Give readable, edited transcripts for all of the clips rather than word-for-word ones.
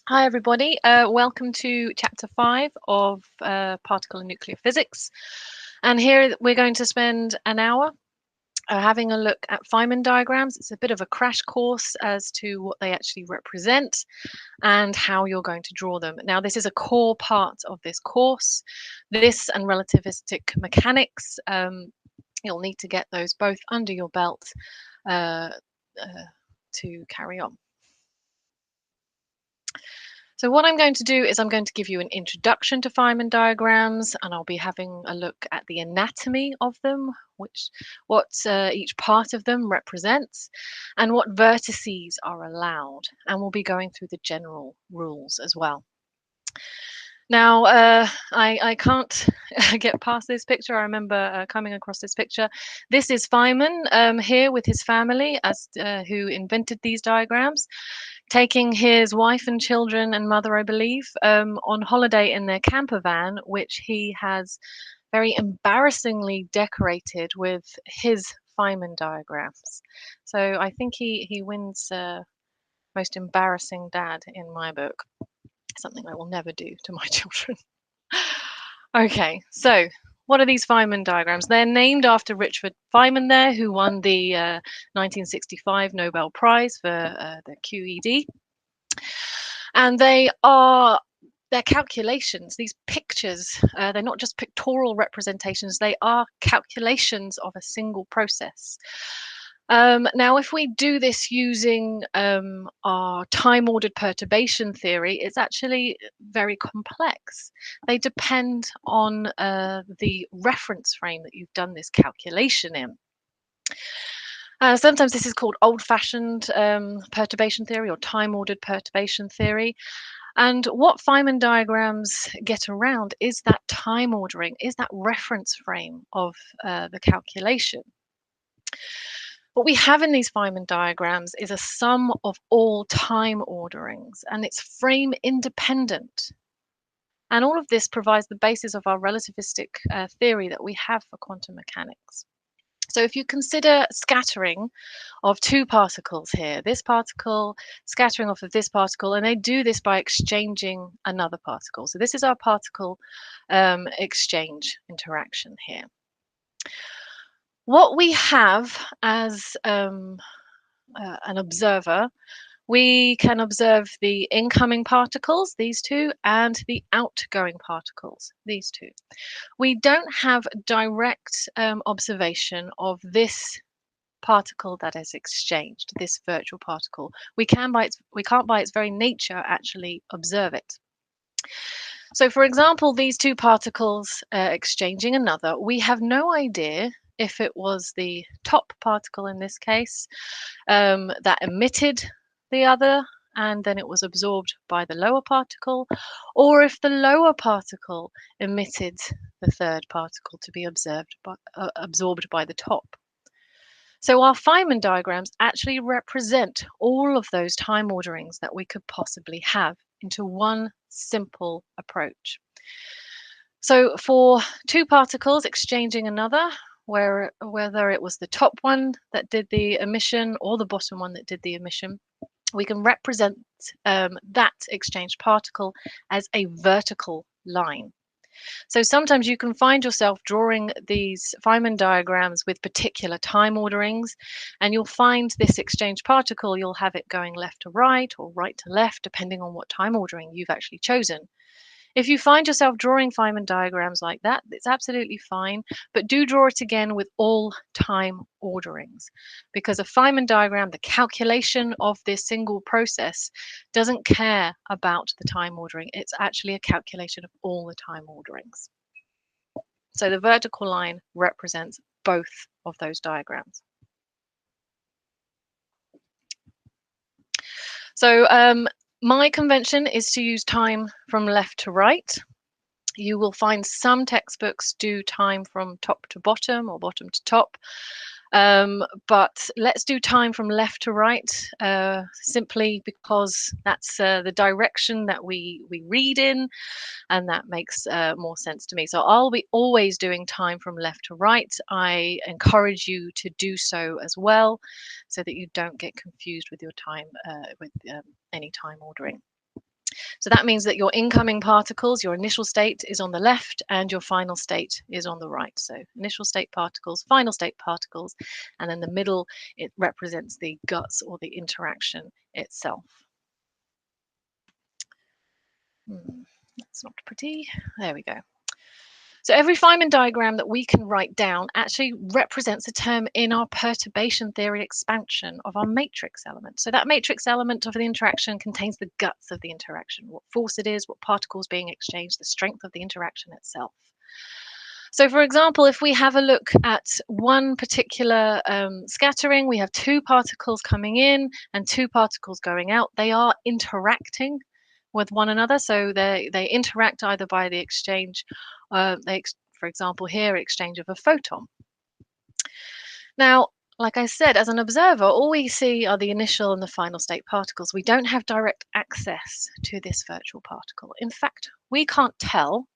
Hi, everybody. Welcome to chapter 5 of particle and nuclear physics. And here we're going to spend an hour having a look at Feynman diagrams. It's a bit of a crash course as to what they actually represent and how you're going to draw them. Now, this is a core part of this course. This and relativistic mechanics, you'll need to get those both under your belt to carry on. So what I'm going to do is I'm going to give you an introduction to Feynman diagrams, and I'll be having a look at the anatomy of them, what each part of them represents, and what vertices are allowed. And we'll be going through the general rules as well. Now, I can't get past this picture. I remember coming across this picture. This is Feynman here with his family, who invented these diagrams, taking his wife and children and mother, I believe, on holiday in their camper van, which he has very embarrassingly decorated with his Feynman diagrams. So I think he wins most embarrassing dad in my book. Something I will never do to my children. Okay, so what are these Feynman diagrams? They're named after Richard Feynman there, who won the 1965 Nobel Prize for the QED. And they're calculations, these pictures. They're not just pictorial representations, they are calculations of a single process. Now, if we do this using our time-ordered perturbation theory, it's actually very complex. They depend on the reference frame that you've done this calculation in. Sometimes this is called old-fashioned perturbation theory or time-ordered perturbation theory. And what Feynman diagrams get around is that time ordering, is that reference frame of the calculation. What we have in these Feynman diagrams is a sum of all time orderings, and it's frame independent. And all of this provides the basis of our relativistic theory that we have for quantum mechanics. So if you consider scattering of two particles here, this particle scattering off of this particle, and they do this by exchanging another particle. So this is our particle exchange interaction here. What we have as an observer, we can observe the incoming particles, these two, and the outgoing particles, these two. We don't have direct observation of this particle that is exchanged, this virtual particle. We can't by its very nature actually observe it. So for example, these two particles exchanging another, we have no idea if it was the top particle in this case that emitted the other and then it was absorbed by the lower particle, or if the lower particle emitted the third particle to be absorbed by the top. So our Feynman diagrams actually represent all of those time orderings that we could possibly have into one simple approach. So for two particles exchanging another, whether it was the top one that did the emission or the bottom one that did the emission, we can represent that exchanged particle as a vertical line. So sometimes you can find yourself drawing these Feynman diagrams with particular time orderings, and you'll find this exchange particle, you'll have it going left to right or right to left, depending on what time ordering you've actually chosen. If you find yourself drawing Feynman diagrams like that, it's absolutely fine, but do draw it again with all time orderings, because a Feynman diagram, the calculation of this single process, doesn't care about the time ordering. It's actually a calculation of all the time orderings. So the vertical line represents both of those diagrams. So my convention is to use time from left to right. You will find some textbooks do time from top to bottom or bottom to top. But let's do time from left to right, simply because that's the direction that we read in, and that makes more sense to me. So I'll be always doing time from left to right. I encourage you to do so as well, so that you don't get confused with your time, with any time ordering. So that means that your incoming particles, your initial state is on the left and your final state is on the right. So initial state particles, final state particles, and then the middle, it represents the guts or the interaction itself. That's not pretty. There we go. So every Feynman diagram that we can write down actually represents a term in our perturbation theory expansion of our matrix element. So that matrix element of the interaction contains the guts of the interaction, what force it is, what particles being exchanged, the strength of the interaction itself. So for example, if we have a look at one particular scattering, we have two particles coming in and two particles going out. They are interacting with one another. So they interact either by the exchange, for example, here, exchange of a photon. Now, like I said, as an observer, all we see are the initial and the final state particles. We don't have direct access to this virtual particle. In fact, we can't tell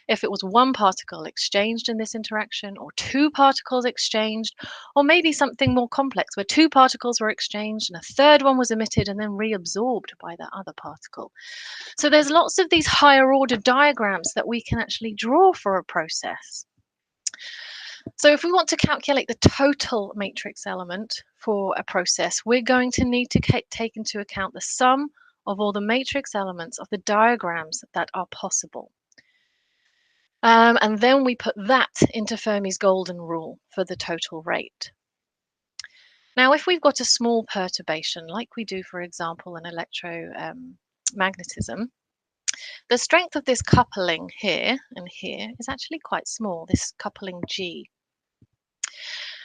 if it was one particle exchanged in this interaction or two particles exchanged, or maybe something more complex where two particles were exchanged and a third one was emitted and then reabsorbed by that other particle. So there's lots of these higher order diagrams that we can actually draw for a process. So if we want to calculate the total matrix element for a process, we're going to need to take into account the sum of all the matrix elements of the diagrams that are possible. And then we put that into Fermi's golden rule for the total rate. Now, if we've got a small perturbation, like we do, for example, in electromagnetism, the strength of this coupling here and here is actually quite small, this coupling G.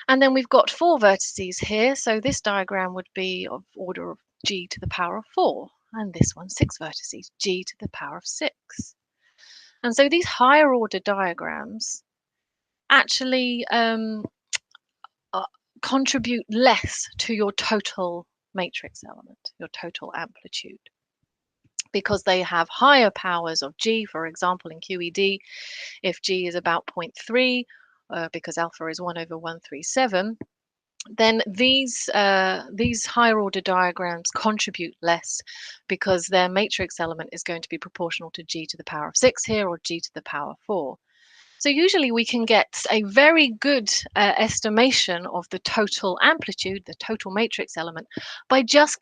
And then we've got 4 vertices here, so this diagram would be of order of G to the power of 4, and this one 6 vertices, G to the power of 6. And so these higher order diagrams actually contribute less to your total matrix element, your total amplitude, because they have higher powers of G. For example, in QED, if G is about 0.3, because alpha is 1/137, then these higher order diagrams contribute less because their matrix element is going to be proportional to G to the power of 6 here, or G to the power 4. So usually we can get a very good estimation of the total amplitude, the total matrix element, by just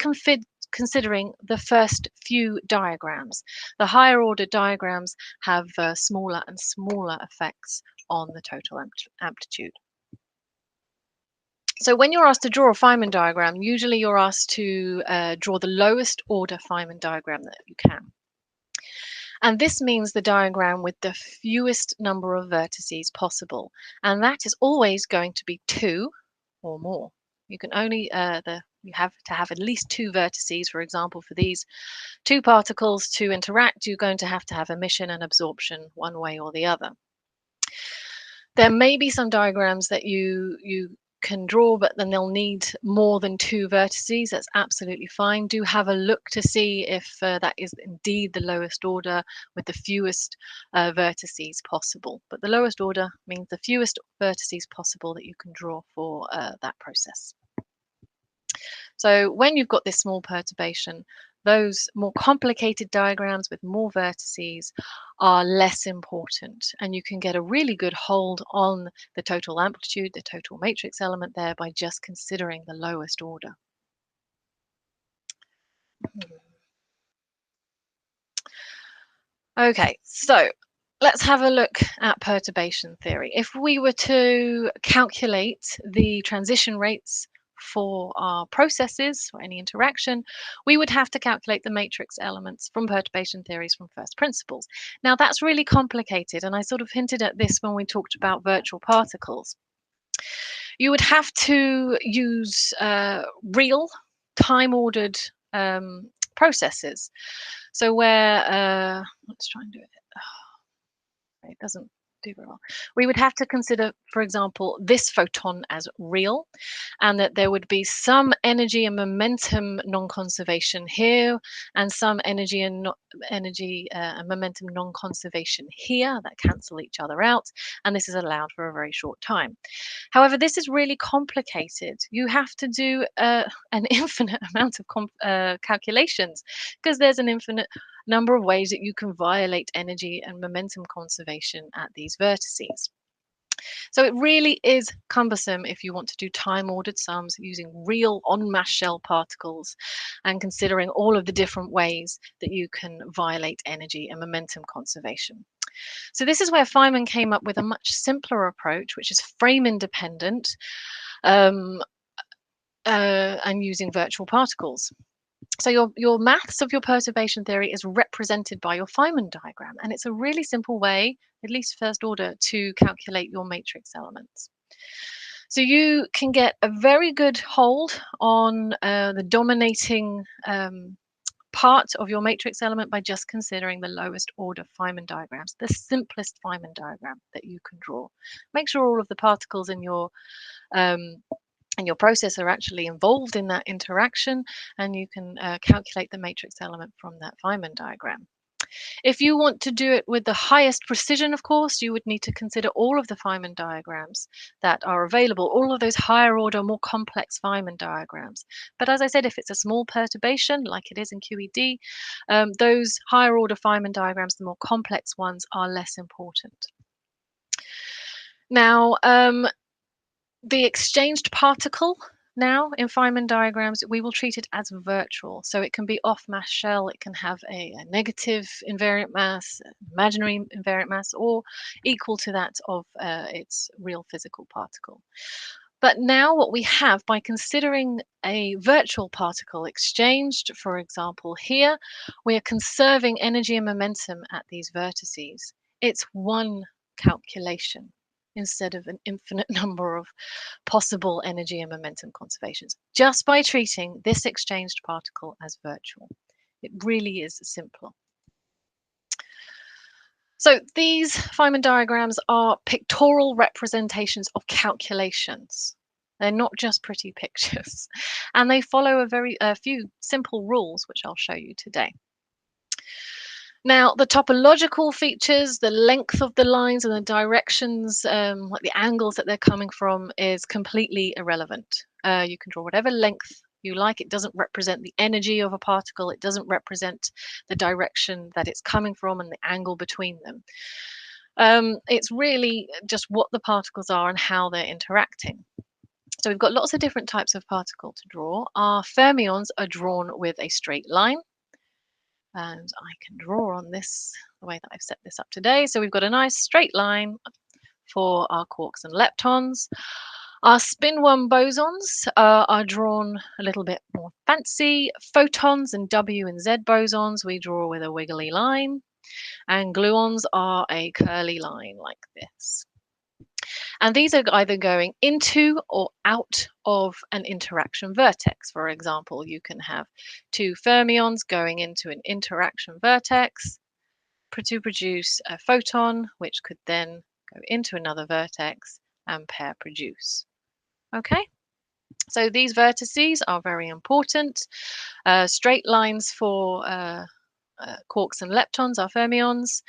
considering the first few diagrams. The higher order diagrams have smaller and smaller effects on the total amplitude. So when you're asked to draw a Feynman diagram, usually you're asked to draw the lowest order Feynman diagram that you can. And this means the diagram with the fewest number of vertices possible. And that is always going to be 2 or more. You can only, you have to have at least 2 vertices. For example, for these 2 particles to interact, you're going to have emission and absorption one way or the other. There may be some diagrams that you can draw, but then they'll need more than 2 vertices. That's absolutely fine. Do have a look to see if that is indeed the lowest order with the fewest vertices possible. But the lowest order means the fewest vertices possible that you can draw for that process. So when you've got this small perturbation, those more complicated diagrams with more vertices are less important, and you can get a really good hold on the total amplitude, the total matrix element there, by just considering the lowest order. Okay, so let's have a look at perturbation theory. If we were to calculate the transition rates for our processes or any interaction, we would have to calculate the matrix elements from perturbation theories from first principles. Now that's really complicated, and I sort of hinted at this when we talked about virtual particles. You would have to use real time-ordered processes. So where, let's try and do it. It doesn't do very well. We would have to consider, for example, this photon as real, and that there would be some energy and momentum non-conservation here, and some energy and momentum non-conservation here that cancel each other out, and this is allowed for a very short time. However, this is really complicated. You have to do an infinite amount of calculations, because there's an infinite number of ways that you can violate energy and momentum conservation at these vertices. So it really is cumbersome if you want to do time-ordered sums using real on-mass shell particles and considering all of the different ways that you can violate energy and momentum conservation. So this is where Feynman came up with a much simpler approach, which is frame independent um, and using virtual particles. So your maths of your perturbation theory is represented by your Feynman diagram, and it's a really simple way, at least first order, to calculate your matrix elements. So you can get a very good hold on the dominating part of your matrix element by just considering the lowest order Feynman diagrams, the simplest Feynman diagram that you can draw. Make sure all of the particles in your process are actually involved in that interaction, and you can calculate the matrix element from that Feynman diagram. If you want to do it with the highest precision, of course, you would need to consider all of the Feynman diagrams that are available, all of those higher order, more complex Feynman diagrams. But as I said, if it's a small perturbation, like it is in QED, those higher order Feynman diagrams, the more complex ones, are less important. Now, the exchanged particle now in Feynman diagrams, we will treat it as virtual. So it can be off mass shell, it can have a negative invariant mass, imaginary invariant mass, or equal to that of its real physical particle. But now what we have, by considering a virtual particle exchanged, for example, here, we are conserving energy and momentum at these vertices. It's one calculation instead of an infinite number of possible energy and momentum conservations, just by treating this exchanged particle as virtual. It really is simple. So these Feynman diagrams are pictorial representations of calculations. They're not just pretty pictures, and they follow a few simple rules, which I'll show you today. Now, the topological features, the length of the lines and the directions, like the angles that they're coming from, is completely irrelevant. You can draw whatever length you like. It doesn't represent the energy of a particle. It doesn't represent the direction that it's coming from and the angle between them. It's really just what the particles are and how they're interacting. So we've got lots of different types of particle to draw. Our fermions are drawn with a straight line. And I can draw on this the way that I've set this up today. So we've got a nice straight line for our quarks and leptons. Our spin 1 bosons are drawn a little bit more fancy. Photons and W and Z bosons we draw with a wiggly line. And gluons are a curly line like this. And these are either going into or out of an interaction vertex. For example, you can have two fermions going into an interaction vertex to produce a photon, which could then go into another vertex and pair produce. Okay, so these vertices are very important. Straight lines for quarks and leptons are fermions.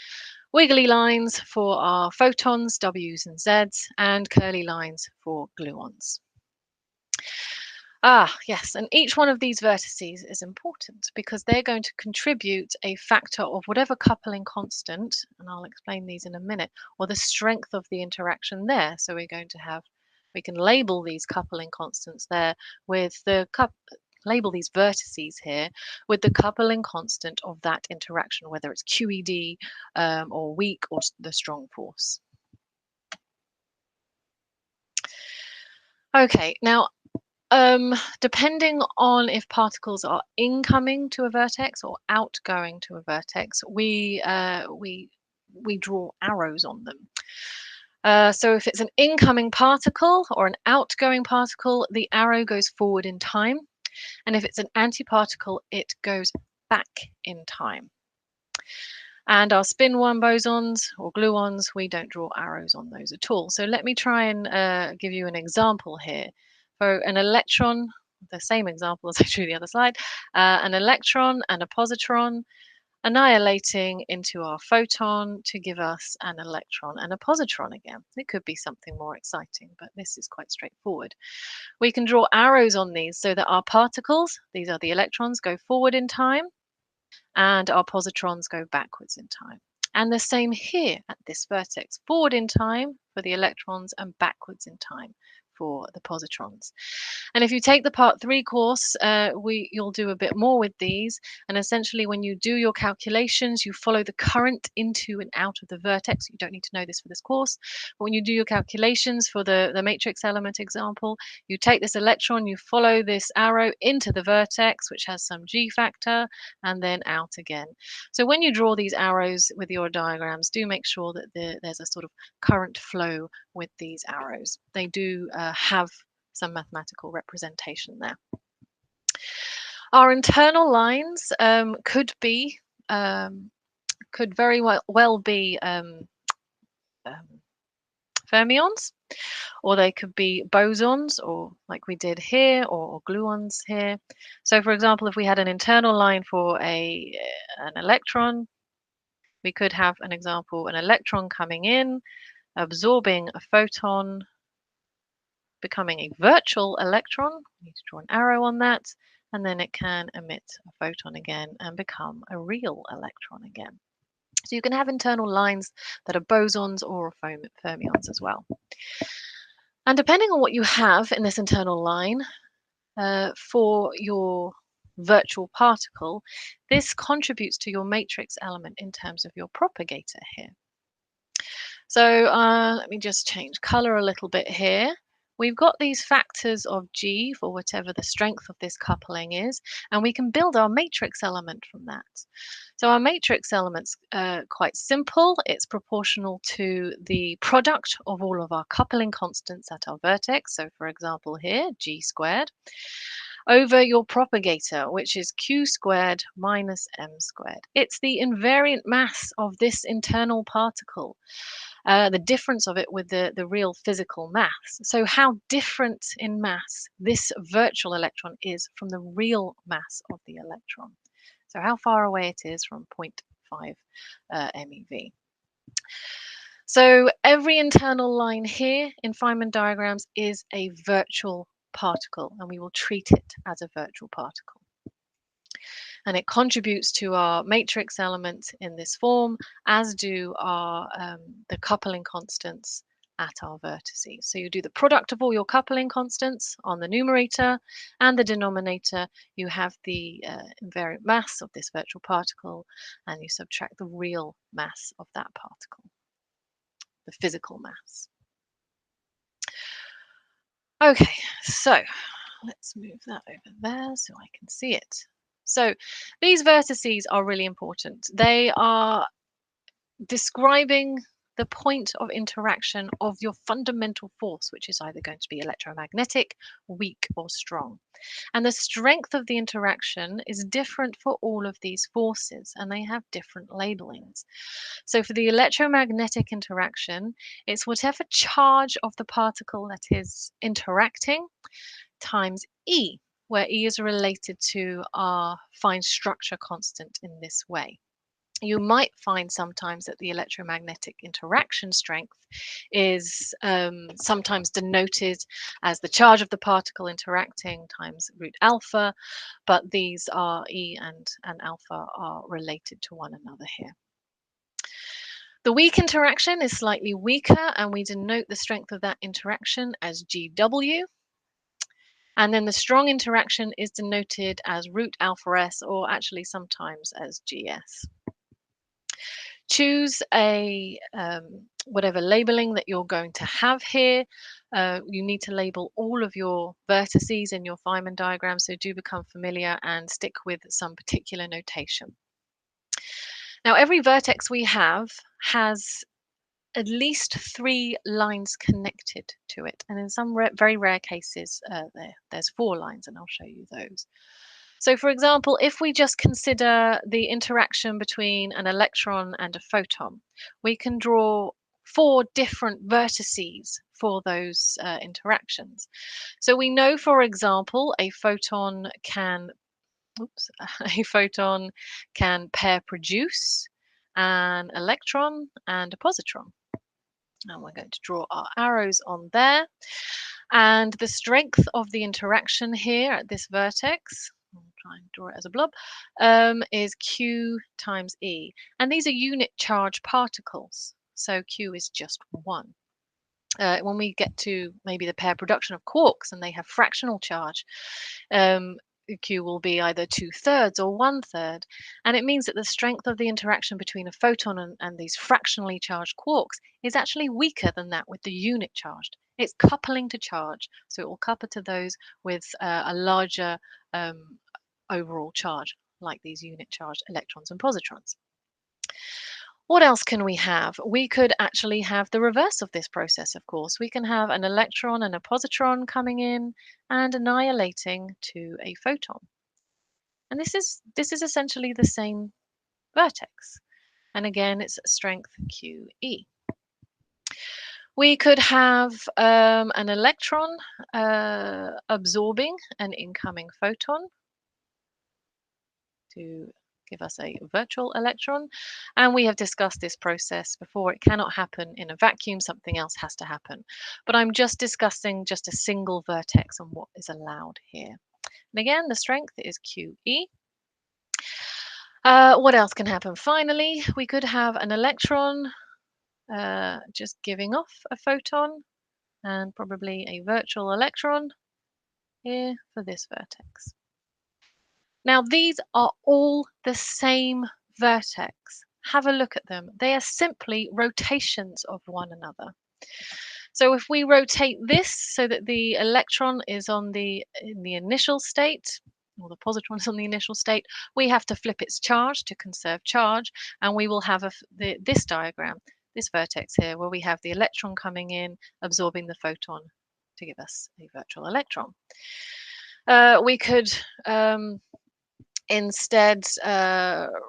Wiggly lines for our photons, W's and Z's, and curly lines for gluons. Yes, and each one of these vertices is important because they're going to contribute a factor of whatever coupling constant, and I'll explain these in a minute, or the strength of the interaction there. So we can label these coupling constants there with label these vertices here with the coupling constant of that interaction, whether it's QED or weak or the strong force. Okay, now depending on if particles are incoming to a vertex or outgoing to a vertex, we draw arrows on them. So if it's an incoming particle or an outgoing particle, the arrow goes forward in time. And if it's an antiparticle, it goes back in time. And our spin 1 bosons or gluons, we don't draw arrows on those at all. So let me try and give you an example here. For an electron, the same example as I drew the other slide, an electron and a positron annihilating into our photon to give us an electron and a positron again. It could be something more exciting, but this is quite straightforward. We can draw arrows on these so that our particles, these are the electrons, go forward in time, and our positrons go backwards in time. And the same here at this vertex, forward in time for the electrons and backwards in time for the positrons. And if you take the part 3 course, you'll do a bit more with these. And essentially, when you do your calculations, you follow the current into and out of the vertex. You don't need to know this for this course. But when you do your calculations for the matrix element example, you take this electron, you follow this arrow into the vertex, which has some G factor, and then out again. So when you draw these arrows with your diagrams, do make sure that there's a sort of current flow with these arrows. They do have some mathematical representation there. Our internal lines could very well be fermions, or they could be bosons, or like we did here, or gluons here. So for example, if we had an internal line for an electron, we could have an example, an electron coming in, absorbing a photon, becoming a virtual electron. We need to draw an arrow on that, and then it can emit a photon again and become a real electron again. So you can have internal lines that are bosons or fermions as well. And depending on what you have in this internal line for your virtual particle, this contributes to your matrix element in terms of your propagator here. So let me just change color a little bit here. We've got these factors of G for whatever the strength of this coupling is, and we can build our matrix element from that. So our matrix element's quite simple. It's proportional to the product of all of our coupling constants at our vertex. So for example here, G squared, over your propagator, which is Q squared minus M squared. It's the invariant mass of this internal particle. The difference of it with the real physical mass. So how different in mass this virtual electron is from the real mass of the electron. So how far away it is from 0.5 MeV. So every internal line here in Feynman diagrams is a virtual particle, and we will treat it as a virtual particle. And it contributes to our matrix element in this form, as do our the coupling constants at our vertices. So you do the product of all your coupling constants on the numerator, and the denominator, you have the invariant mass of this virtual particle, and you subtract the real mass of that particle, the physical mass. Okay, so let's move that over there so I can see it. So these vertices are really important. They are describing the point of interaction of your fundamental force, which is either going to be electromagnetic, weak, or strong. And the strength of the interaction is different for all of these forces, and they have different labelings. So for the electromagnetic interaction, it's whatever charge of the particle that is interacting times E, where E is related to our fine structure constant in this way. You might find sometimes that the electromagnetic interaction strength is sometimes denoted as the charge of the particle interacting times root alpha, but these are E and alpha are related to one another here. The weak interaction is slightly weaker, and we denote the strength of that interaction as GW. And then the strong interaction is denoted as root alpha S, or actually sometimes as GS. Choose a whatever labeling that you're going to have here. You need to label all of your vertices in your Feynman diagram, so do become familiar and stick with some particular notation. Now, every vertex we have has at least 3 lines connected to it, and in some very rare cases there's 4 lines, and I'll show you those. So for example, if we just consider the interaction between an electron and a photon, we can draw 4 different vertices for those interactions. So we know, for example, a photon can pair produce an electron and a positron. And we're going to draw our arrows on there. And the strength of the interaction here at this vertex, I'll try and draw it as a blob, is Q times E. And these are unit charge particles. So Q is just 1. When we get to maybe the pair production of quarks and they have fractional charge, um, Q will be either 2/3 or 1/3. And it means that the strength of the interaction between a photon and these fractionally charged quarks is actually weaker than that with the unit charged. It's coupling to charge, so it will couple to those with a larger um, overall charge, like these unit charged electrons and positrons. What else can we have? We could actually have the reverse of this process, of course. We can have an electron and a positron coming in and annihilating to a photon. And this is essentially the same vertex. And again, it's strength QE. We could have an electron absorbing an incoming photon to give us a virtual electron. And we have discussed this process before. It cannot happen in a vacuum. Something else has to happen. But I'm just discussing just a single vertex and what is allowed here. And again, the strength is QE. What else can happen? Finally, we could have an electron just giving off a photon and probably a virtual electron here for this vertex. Now, these are all the same vertex. Have a look at them. They are simply rotations of one another. So if we rotate this so that the electron is in the initial state, or the positron is on the initial state, we have to flip its charge to conserve charge, and we will have this diagram, this vertex here, where we have the electron coming in, absorbing the photon to give us a virtual electron. We could instead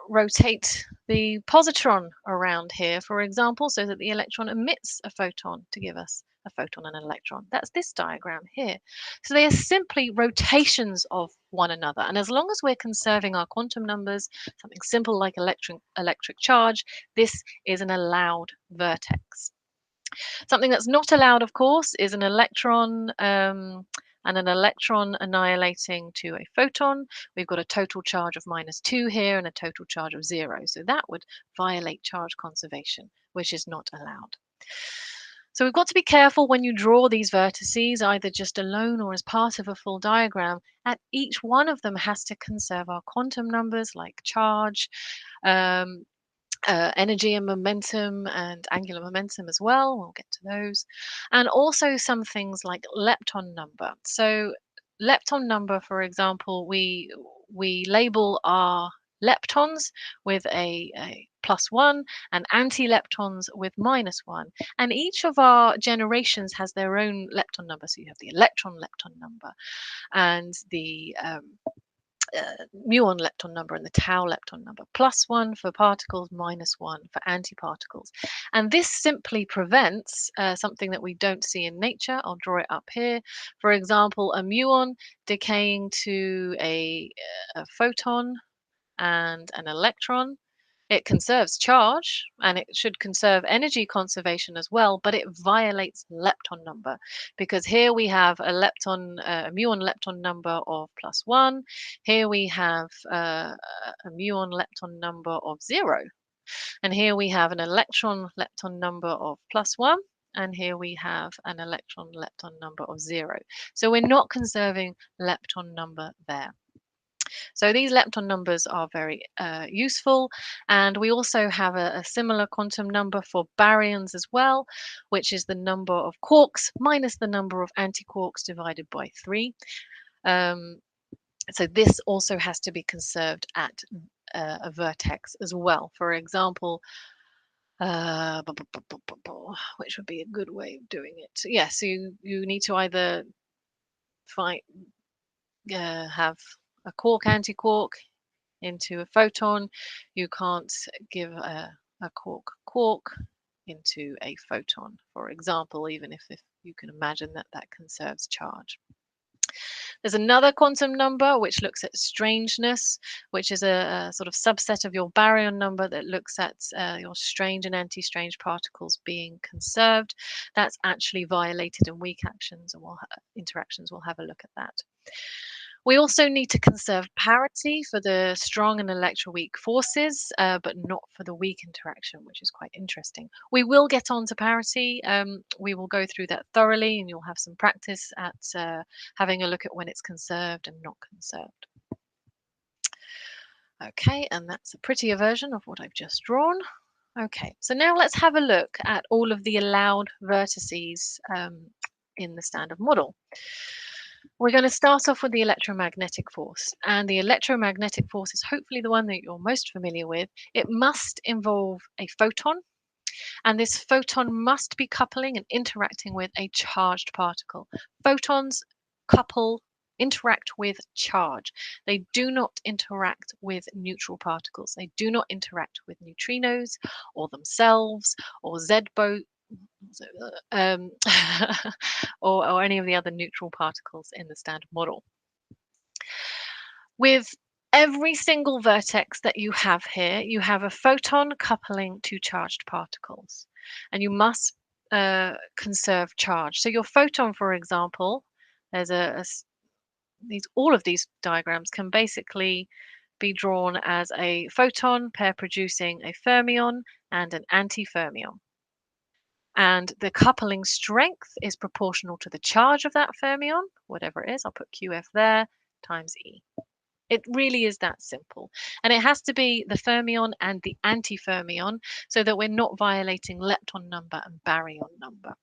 rotate the positron around here, for example, so that the electron emits a photon to give us a photon and an electron. That's this diagram here. So they are simply rotations of one another. And as long as we're conserving our quantum numbers, something simple like electric charge, this is an allowed vertex. Something that's not allowed, of course, is an electron and an electron annihilating to a photon. We've got a total charge of -2 here and a total charge of 0. So that would violate charge conservation, which is not allowed. So we've got to be careful when you draw these vertices, either just alone or as part of a full diagram. At each one of them has to conserve our quantum numbers like charge, um, energy and momentum and angular momentum as well. We'll get to those. And also some things like lepton number. So lepton number, for example, we label our leptons with a +1 and anti-leptons with -1. And each of our generations has their own lepton number. So you have the electron lepton number and the muon lepton number and the tau lepton number, +1 for particles, -1 for antiparticles. And this simply prevents something that we don't see in nature. I'll draw it up here. For example, a muon decaying to a photon and an electron. It conserves charge and it should conserve energy conservation as well, but it violates lepton number because here we have a muon lepton number of +1. Here we have a muon lepton number of 0. And here we have an electron lepton number of +1. And here we have an electron lepton number of 0. So we're not conserving lepton number there. So these lepton numbers are very useful. And we also have a similar quantum number for baryons as well, which is the number of quarks minus the number of antiquarks divided by 3. So this also has to be conserved at a vertex as well. For example, which would be a good way of doing it. Yeah, so you need to either have a quark antiquark into a photon. You can't give a quark into a photon, for example, even if you can imagine that conserves charge. There's another quantum number which looks at strangeness, which is a sort of subset of your baryon number that looks at your strange and anti-strange particles being conserved. That's actually violated in weak actions, and interactions. We'll have a look at that. We also need to conserve parity for the strong and electroweak forces, but not for the weak interaction, which is quite interesting. We will get on to parity. We will go through that thoroughly, and you'll have some practice at having a look at when it's conserved and not conserved. Okay, and that's a prettier version of what I've just drawn. Okay, so now let's have a look at all of the allowed vertices in the standard model. We're going to start off with the electromagnetic force, and the electromagnetic force is hopefully the one that you're most familiar with. It must involve a photon, and this photon must be coupling and interacting with a charged particle. Photons interact with charge. They do not interact with neutral particles. They do not interact with neutrinos or themselves or um, or any of the other neutral particles in the standard model. With every single vertex that you have here, you have a photon coupling to charged particles, and you must conserve charge. So your photon, for example, there's all of these diagrams can basically be drawn as a photon pair producing a fermion and an antifermion. And the coupling strength is proportional to the charge of that fermion, whatever it is. I'll put QF there, times E. It really is that simple. And it has to be the fermion and the antifermion so that we're not violating lepton number and baryon number.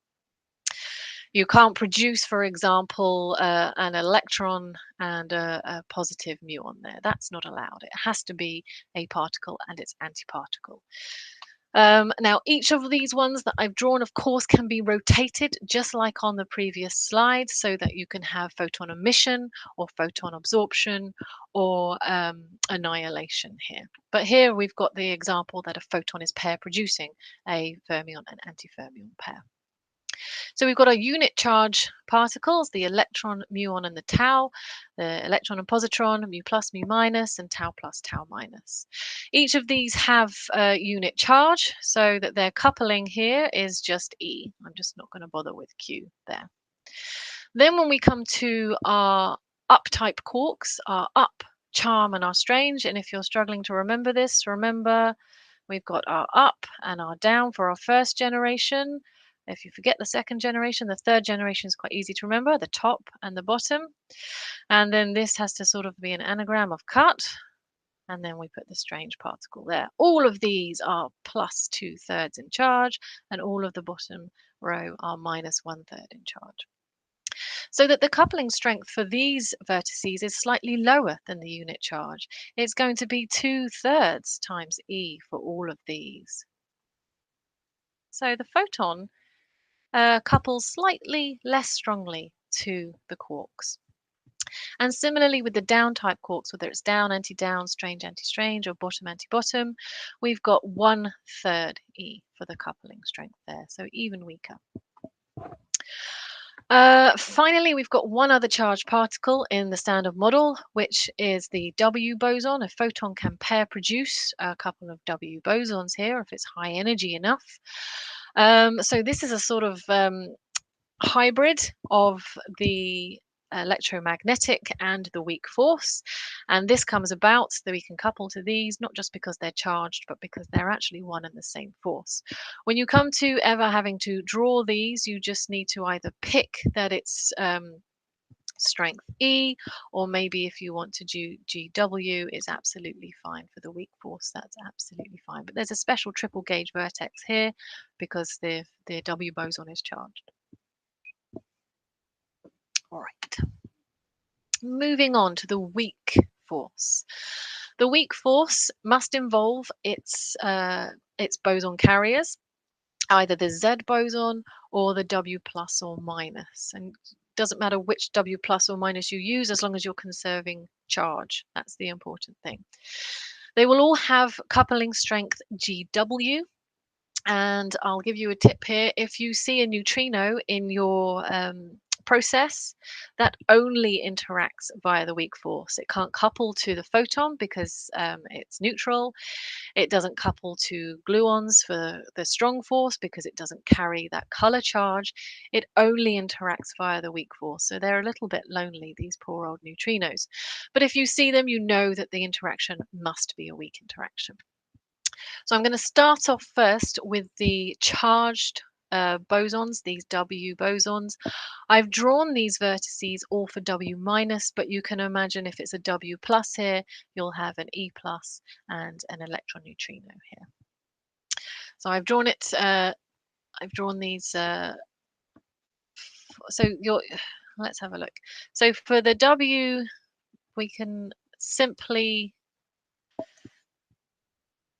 You can't produce, for example, an electron and a positive muon there. That's not allowed. It has to be a particle and its antiparticle. Now, each of these ones that I've drawn, of course, can be rotated just like on the previous slide so that you can have photon emission or photon absorption or annihilation here. But here we've got the example that a photon is pair producing a fermion and antifermion pair. So we've got our unit charge particles, the electron, muon, and the tau, the electron and positron, mu plus, mu minus, and tau plus, tau minus. Each of these have a unit charge, so that their coupling here is just E. I'm just not going to bother with Q there. Then when we come to our up-type quarks, our up, charm, and our strange, and if you're struggling to remember this, remember we've got our up and our down for our first generation. If you forget the second generation, the third generation is quite easy to remember, the top and the bottom. And then this has to sort of be an anagram of cut. And then we put the strange particle there. All of these are plus 2/3 in charge, and all of the bottom row are minus 1/3 in charge. So that the coupling strength for these vertices is slightly lower than the unit charge. It's going to be 2/3 times E for all of these. So the photon couples slightly less strongly to the quarks. And similarly with the down type quarks, whether it's down, anti-down, strange, anti-strange, or bottom, anti-bottom, we've got 1/3 E for the coupling strength there, so even weaker. Finally, we've got one other charged particle in the standard model, which is the W boson. A photon can pair produce a couple of W bosons here if it's high energy enough. So this is a sort of hybrid of the electromagnetic and the weak force, and this comes about so that we can couple to these not just because they're charged but because they're actually one and the same force. When you come to ever having to draw these, you just need to either pick that it's strength E, or maybe if you want to do GW, it's absolutely fine for the weak force. That's absolutely fine, but there's a special triple gauge vertex here because the W boson is charged. All right. Moving on to the weak force. The weak force must involve its boson carriers, either the Z boson or the W plus or minus. And it doesn't matter which W plus or minus you use as long as you're conserving charge. That's the important thing. They will all have coupling strength GW. And I'll give you a tip here. If you see a neutrino in your process that only interacts via the weak force. It can't couple to the photon because it's neutral. It doesn't couple to gluons for the strong force because it doesn't carry that color charge. It only interacts via the weak force. So they're a little bit lonely, these poor old neutrinos. But if you see them, you know that the interaction must be a weak interaction. So I'm going to start off first with the charged bosons, these W bosons. I've drawn these vertices all for W minus, but you can imagine if it's a W plus here, you'll have an E plus and an electron neutrino here. So I've drawn it, I've drawn these, so let's have a look. So for the W, we can simply,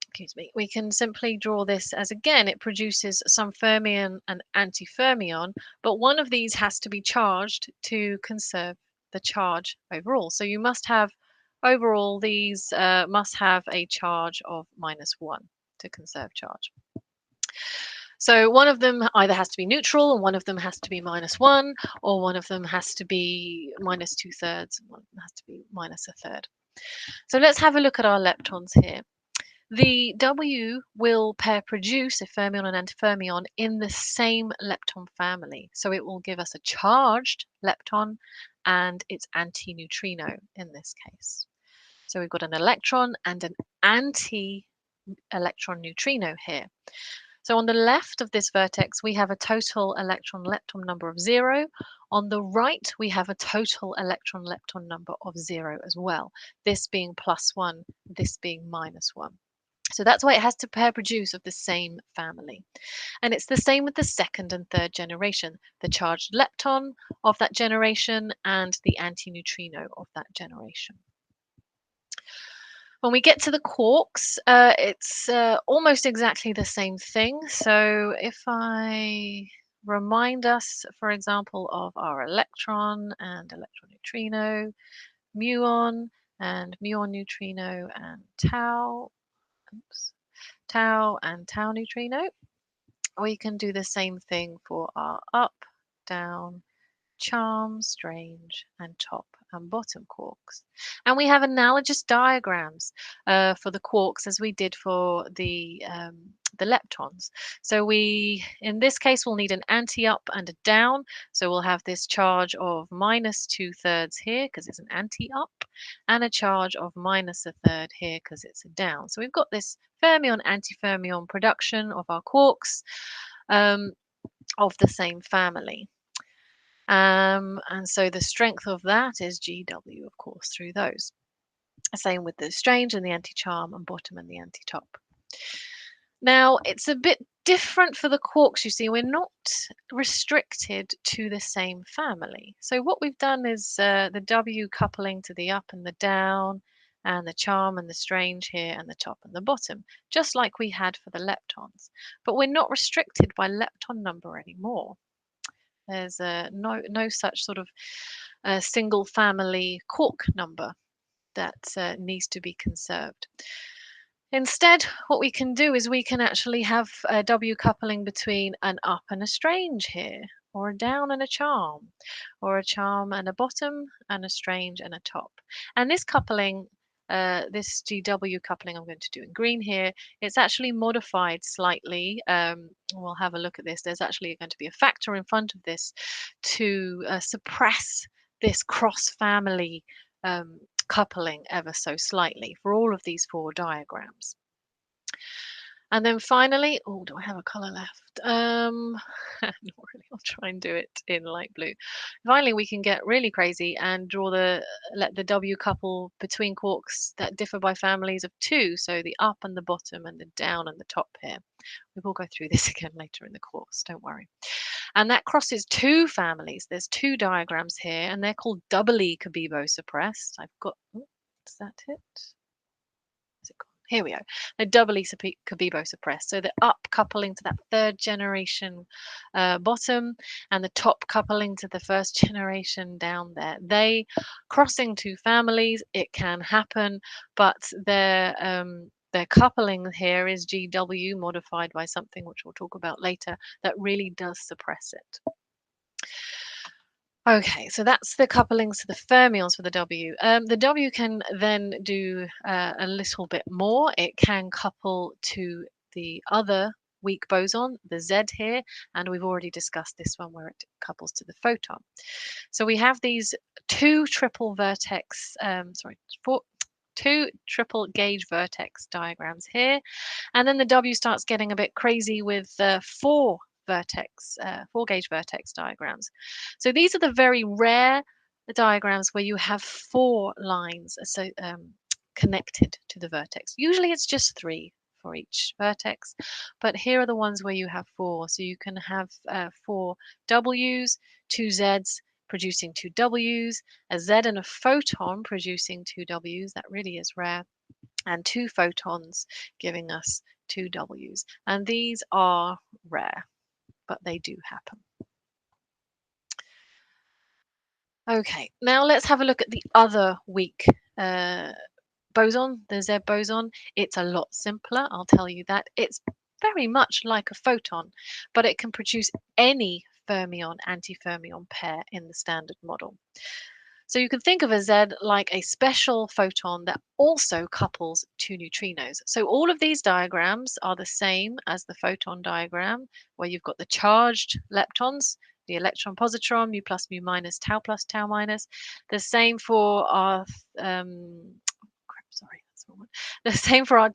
excuse me, we can simply draw this as, again, it produces some fermion and antifermion, but one of these has to be charged to conserve the charge overall. So you must have, overall, these must have a charge of -1 to conserve charge. So one of them either has to be neutral, and one of them has to be -1, or one of them has to be -2/3, and one has to be -1/3. So let's have a look at our leptons here. The W will pair produce a fermion and antifermion in the same lepton family. So it will give us a charged lepton and its antineutrino in this case. So we've got an electron and an anti-electron neutrino here. So on the left of this vertex, we have a total electron lepton number of 0. On the right, we have a total electron lepton number of 0 as well, this being +1, this being -1. So that's why it has to pair produce of the same family. And it's the same with the second and third generation, the charged lepton of that generation and the antineutrino of that generation. When we get to the quarks, it's almost exactly the same thing. So if I remind us, for example, of our electron and electron neutrino, muon and muon neutrino, and tau, oops, tau and tau neutrino, we can do the same thing for our up, down, charm, strange, and top and bottom quarks. And we have analogous diagrams for the quarks as we did for the leptons. So we, in this case, we'll need an anti-up and a down. So we'll have this charge of -2/3 here because it's an anti-up, and a charge of -1/3 here because it's a down. So we've got this fermion-antifermion production of our quarks of the same family. And so the strength of that is GW, of course, through those. Same with the strange and the anti-charm and bottom and the anti-top. Now, it's a bit different for the quarks. You see, we're not restricted to the same family. So what we've done is the W coupling to the up and the down, and the charm and the strange here, and the top and the bottom, just like we had for the leptons. But we're not restricted by lepton number anymore. There's no such sort of single family quark number that needs to be conserved. Instead, what we can do is we can actually have a W coupling between an up and a strange here, or a down and a charm, or a charm and a bottom, and a strange and a top. And this coupling, this GW coupling I'm going to do in green here, it's actually modified slightly. We'll have a look at this. There's actually going to be a factor in front of this to suppress this cross-family coupling ever so slightly for all of these 4 diagrams. And then finally, oh, do I have a color left? Not really. I'll try and do it in light blue. Finally, we can get really crazy and draw let the W couple between quarks that differ by families of 2. So the up and the bottom and the down and the top here. We will go through this again later in the course, don't worry. And that crosses 2 families. There's 2 diagrams here, and they're called doubly Cabebo suppressed. I've got, oh, is that it? Is it gone? Here we go. They're doubly Cabebo suppressed. So the up coupling to that 3rd generation bottom, and the top coupling to the 1st generation down there. They crossing 2 families. It can happen, but their coupling here is GW modified by something which we'll talk about later that really does suppress it. Okay, so that's the couplings to the fermions for the W. The W can then do a little bit more. It can couple to the other weak boson, the Z here, and we've already discussed this one where it couples to the photon. So we have these two triple vertex, two triple gauge vertex diagrams here, and then the W starts getting a bit crazy with four gauge vertex diagrams. So these are the very rare diagrams where you have four lines connected to the vertex. Usually it's just three for each vertex, but here are the ones where you have four. So you can have four W's, two Z's producing two W's, a Z and a photon producing two W's. That really is rare, and two photons giving us two W's. And these are rare, but they do happen. Okay, now let's have a look at the other weak boson, the Z boson. It's a lot simpler, I'll tell you that. It's very much like a photon, but it can produce any fermion-antifermion pair in the standard model. So you can think of a Z like a special photon that also couples two neutrinos. So all of these diagrams are the same as the photon diagram, where you've got the charged leptons, the electron positron, mu plus tau minus. The same for our sorry, that's the wrong one. The same for our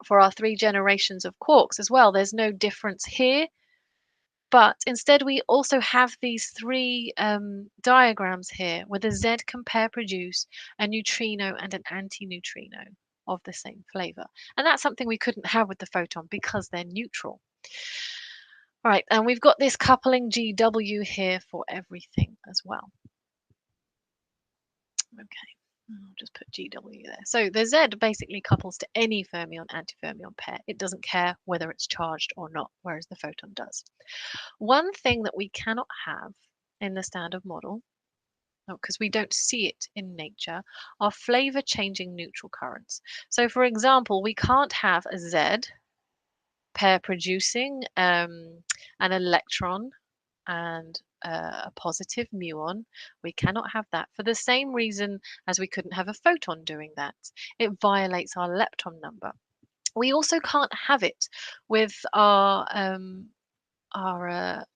for our three generations of quarks as well. There's no difference here. But instead, we also have these three diagrams here where the Z can pair produce a neutrino and an antineutrino of the same flavor. And that's something we couldn't have with the photon because they're neutral. All right, and we've got this coupling GW here for everything as well. Okay, I'll just put GW there. So the Z basically couples to any fermion-antifermion pair. It doesn't care whether it's charged or not, whereas the photon does. One thing that we cannot have in the standard model, because we don't see it in nature, are flavor changing neutral currents. So for example, we can't have a Z pair producing an electron and a positive muon. We cannot have that for the same reason as we couldn't have a photon doing that. It violates our lepton number. We also can't have it with our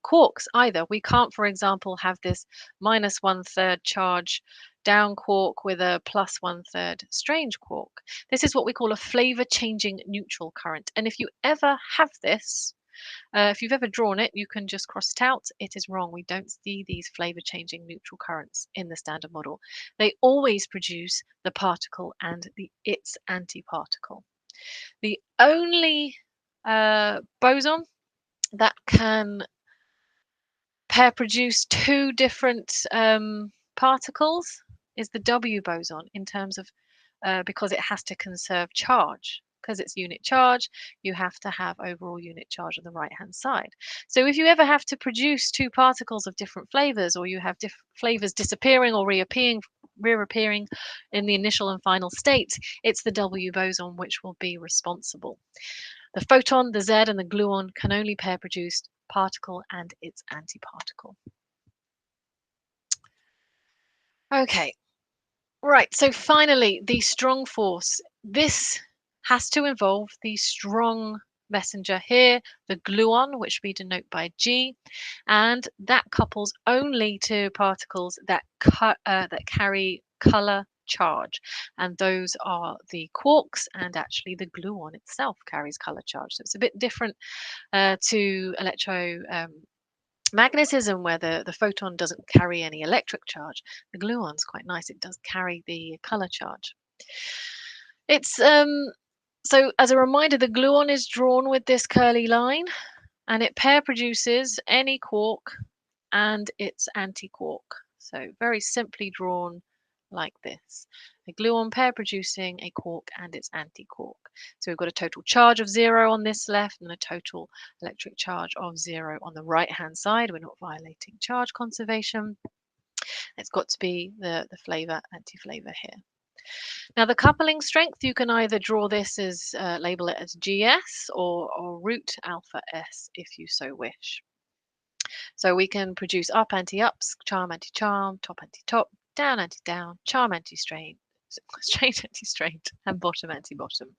quarks either. We can't, for example, have this minus 1/3 charge down quark with a plus 1/3 strange quark. This is what we call a flavor changing neutral current. And if you ever have this, if you've ever drawn it, you can just cross it out. It is wrong. We don't see these flavor changing neutral currents in the standard model. They always produce the particle and its antiparticle. The only boson that can pair produce two different particles is the W boson in terms of because it has to conserve charge. Because it's unit charge, you have to have overall unit charge on the right hand side. So if you ever have to produce two particles of different flavors, or you have different flavors disappearing or reappearing in the initial and final state, it's the W boson which will be responsible. The photon, the Z, and the gluon can only pair produce particle and its antiparticle. Okay, right, so finally, the strong force. This has to involve the strong messenger here, the gluon, which we denote by G, and that couples only to particles that carry color charge, and those are the quarks, and actually the gluon itself carries color charge. So it's a bit different to magnetism, where the photon doesn't carry any electric charge. The gluon's quite nice, it does carry the color charge. It's so as a reminder, the gluon is drawn with this curly line, and it pair produces any quark and its anti-quark. So very simply drawn like this. A gluon pair producing a quark and its anti-quark. So we've got a total charge of 0 on this left and a total electric charge of 0 on the right hand side. We're not violating charge conservation. It's got to be the flavor anti-flavor here. Now the coupling strength, you can either draw this as label it as GS or root alpha S if you so wish. So we can produce up anti-ups, charm anti-charm, top anti-top, down anti-down, charm anti-strain, straight anti-straight, and bottom anti-bottom.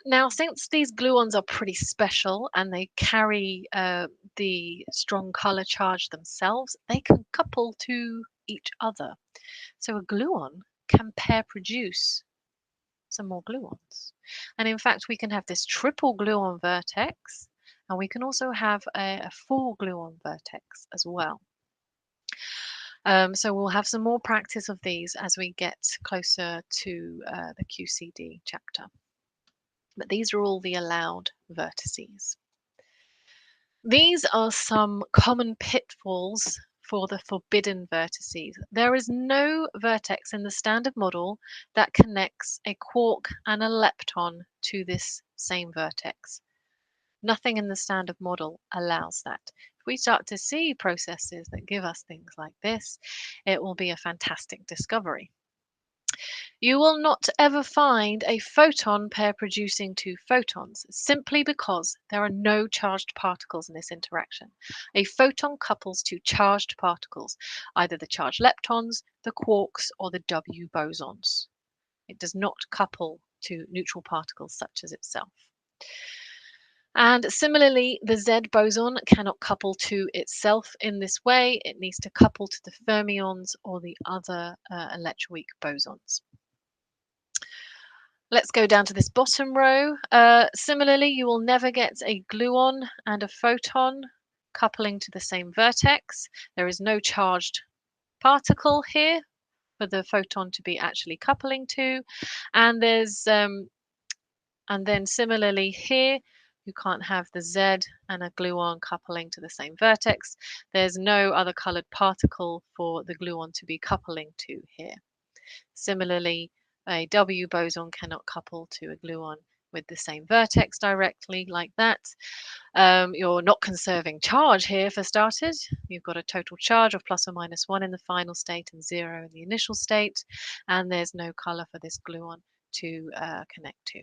Now, since these gluons are pretty special and they carry the strong color charge themselves, they can couple to each other. So a gluon can pair produce some more gluons. And in fact, we can have this triple gluon vertex, and we can also have a four gluon vertex as well. So we'll have some more practice of these as we get closer to the QCD chapter. But these are all the allowed vertices. These are some common pitfalls for the forbidden vertices. There is no vertex in the standard model that connects a quark and a lepton to this same vertex. Nothing in the standard model allows that. If we start to see processes that give us things like this, it will be a fantastic discovery. You will not ever find a photon pair producing two photons simply because there are no charged particles in this interaction. A photon couples to charged particles, either the charged leptons, the quarks, or the W bosons. It does not couple to neutral particles such as itself. And similarly, the Z boson cannot couple to itself in this way. It needs to couple to the fermions or the other electroweak bosons. Let's go down to this bottom row. Similarly, you will never get a gluon and a photon coupling to the same vertex. There is no charged particle here for the photon to be actually coupling to. And then similarly here, you can't have the Z and a gluon coupling to the same vertex. There's no other colored particle for the gluon to be coupling to here. Similarly, a W boson cannot couple to a gluon with the same vertex directly like that. You're not conserving charge here for starters. You've got a total charge of plus or minus 1 in the final state and 0 in the initial state, and there's no color for this gluon to connect to.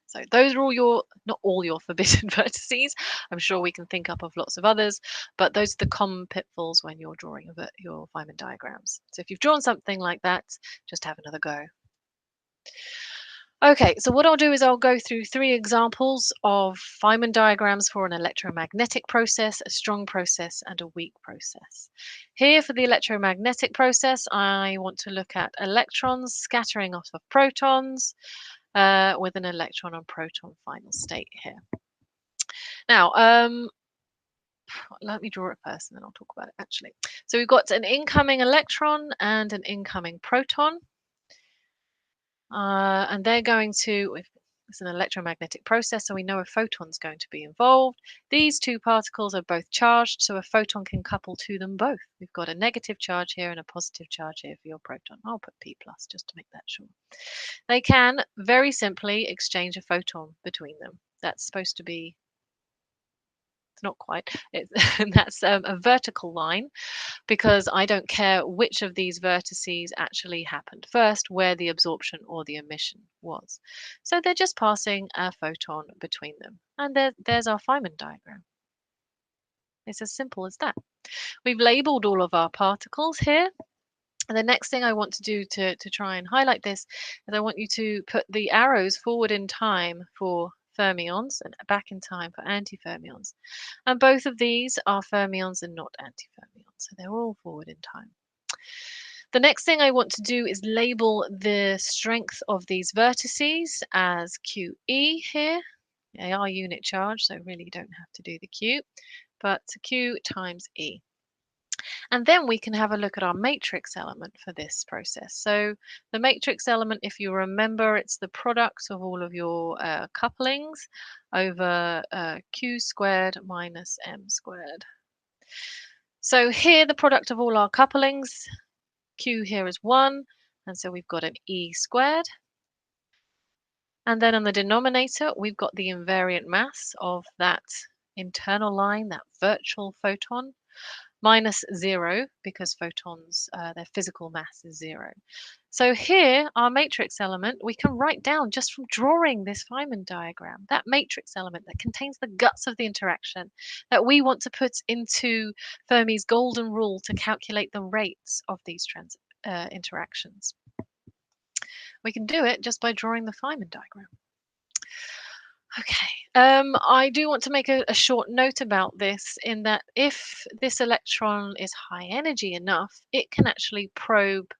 So those are all your, not all your forbidden vertices. I'm sure we can think up of lots of others, but those are the common pitfalls when you're drawing your Feynman diagrams. So if you've drawn something like that, just have another go. Okay, so what I'll do is I'll go through 3 examples of Feynman diagrams for an electromagnetic process, a strong process, and a weak process. Here for the electromagnetic process, I want to look at electrons scattering off of protons, with an electron and proton final state here. Now, let me draw it first and then I'll talk about it actually. So we've got an incoming electron and an incoming proton. And they're going to, if it's an electromagnetic process, so we know a photon's going to be involved. These two particles are both charged, so a photon can couple to them both. We've got a negative charge here and a positive charge here for your proton. I'll put P plus just to make that sure. They can very simply exchange a photon between them. That's supposed to be, it's not quite, that's a vertical line, because I don't care which of these vertices actually happened first, where the absorption or the emission was. So they're just passing a photon between them. And there's our Feynman diagram. It's as simple as that. We've labeled all of our particles here. And the next thing I want to do to try and highlight this is I want you to put the arrows forward in time for fermions and back in time for antifermions. And both of these are fermions and not antifermions. So they're all forward in time. The next thing I want to do is label the strength of these vertices as QE here. They are unit charge, so really you don't have to do the Q, but Q times E. And then we can have a look at our matrix element for this process. So the matrix element, if you remember, it's the product of all of your couplings over Q squared minus M squared. So here, the product of all our couplings, Q here is 1, and so we've got an E squared. And then on the denominator, we've got the invariant mass of that internal line, that virtual photon. minus 0 because photons, their physical mass is 0. So here, our matrix element, we can write down just from drawing this Feynman diagram, that matrix element that contains the guts of the interaction that we want to put into Fermi's golden rule to calculate the rates of these interactions. We can do it just by drawing the Feynman diagram. Okay, I do want to make a short note about this in that if this electron is high energy enough, it can actually probe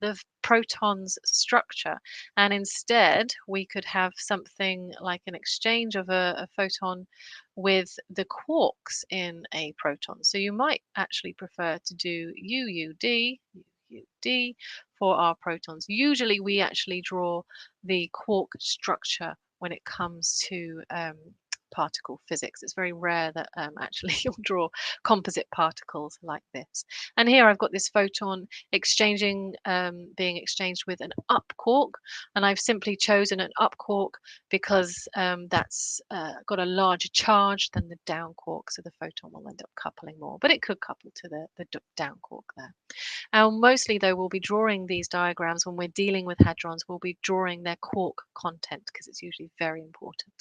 the proton's structure, and instead we could have something like an exchange of a photon with the quarks in a proton. So you might actually prefer to do UUD for our protons. Usually we actually draw the quark structure when it comes to particle physics. It's very rare that actually you'll draw composite particles like this. And here I've got this photon being exchanged with an up quark, and I've simply chosen an up quark because that's got a larger charge than the down quark, so the photon will end up coupling more, but it could couple to the down quark there. Mostly though, we'll be drawing these diagrams when we're dealing with hadrons, we'll be drawing their quark content because it's usually very important.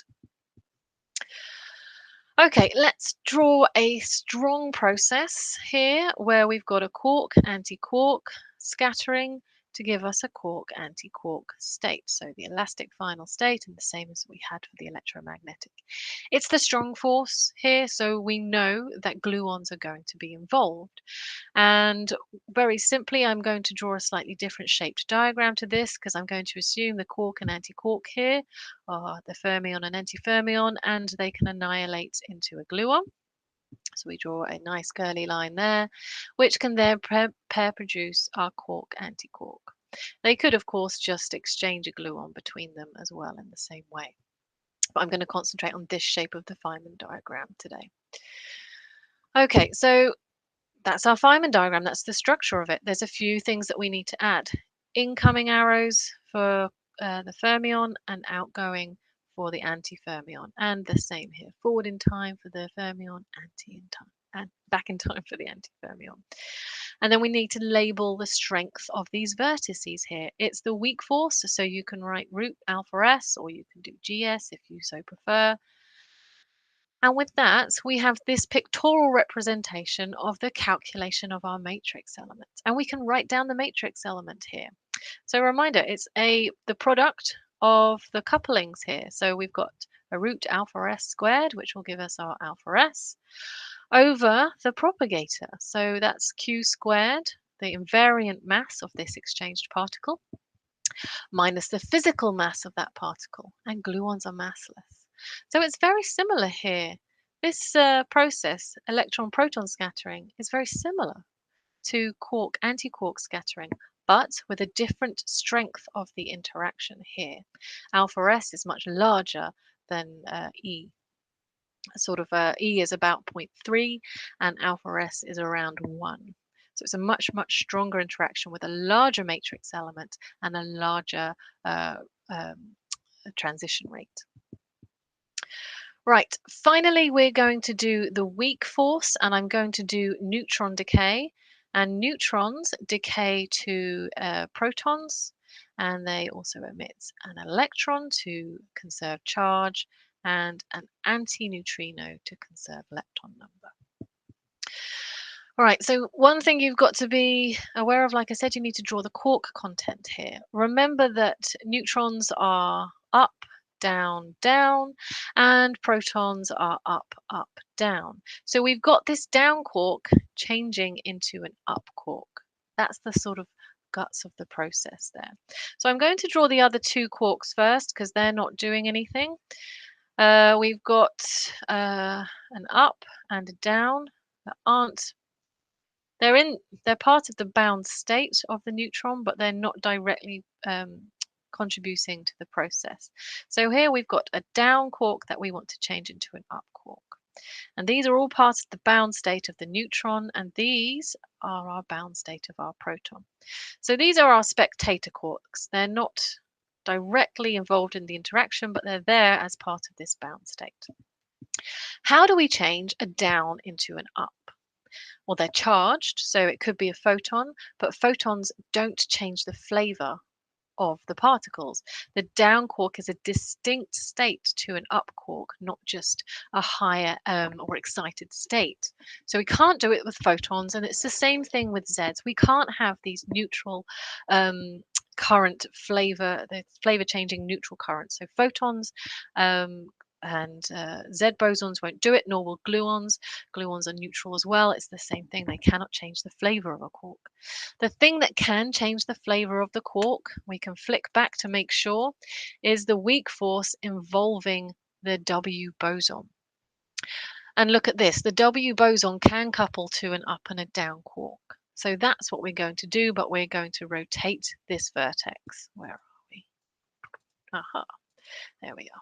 Okay, let's draw a strong process here where we've got a quark anti-quark scattering to give us a quark anti-quark state. So the elastic final state and the same as we had for the electromagnetic. It's the strong force here, so we know that gluons are going to be involved. And very simply, I'm going to draw a slightly different shaped diagram to this because I'm going to assume the quark and anti-quark here are the fermion and antifermion, and they can annihilate into a gluon. So we draw a nice curly line there, which can then pair produce our quark anti-quark. They could, of course, just exchange a gluon between them as well in the same way. But I'm going to concentrate on this shape of the Feynman diagram today. Okay, so that's our Feynman diagram. That's the structure of it. There's a few things that we need to add. Incoming arrows for the fermion and outgoing for the antifermion, and the same here. Forward in time for the fermion, anti in time, and back in time for the antifermion. And then we need to label the strength of these vertices here. It's the weak force, so you can write root alpha S, or you can do GS if you so prefer. And with that, we have this pictorial representation of the calculation of our matrix element. And we can write down the matrix element here. So reminder, it's the product of the couplings here. So we've got a root alpha S squared, which will give us our alpha S, over the propagator. So that's Q squared, the invariant mass of this exchanged particle, minus the physical mass of that particle. And gluons are massless. So it's very similar here. This process, electron-proton scattering, is very similar to quark anti-quark scattering, but with a different strength of the interaction here. Alpha S is much larger than E. E is about 0.3 and alpha S is around 1. So it's a much, much stronger interaction with a larger matrix element and a larger transition rate. Right, finally, we're going to do the weak force, and I'm going to do neutron decay. And neutrons decay to protons, and they also emit an electron to conserve charge and an antineutrino to conserve lepton number. All right, so one thing you've got to be aware of, like I said, you need to draw the quark content here. Remember that neutrons are up, down, down, and protons are up, up, down. So we've got this down quark changing into an up quark. That's the sort of guts of the process there. So I'm going to draw the other two quarks first because they're not doing anything. We've got an up and a down that aren't. They're part of the bound state of the neutron, but they're not directly contributing to the process. So here we've got a down quark that we want to change into an up quark. And these are all part of the bound state of the neutron, and these are our bound state of our proton. So these are our spectator quarks. They're not directly involved in the interaction, but they're there as part of this bound state. How do we change a down into an up? or they're charged, so it could be a photon, but photons don't change the flavor of the particles. The down quark is a distinct state to an up quark, not just a higher or excited state. So we can't do it with photons, and it's the same thing with Zs. We can't have these neutral current flavor, the flavor changing neutral currents. So photons and Z bosons won't do it, nor will gluons. Gluons are neutral as well. It's the same thing. They cannot change the flavor of a quark. The thing that can change the flavor of the quark, we can flick back to make sure, is the weak force involving the W boson. And look at this, the W boson can couple to an up and a down quark. So that's what we're going to do, but we're going to rotate this vertex. Where are we? Aha, there we are.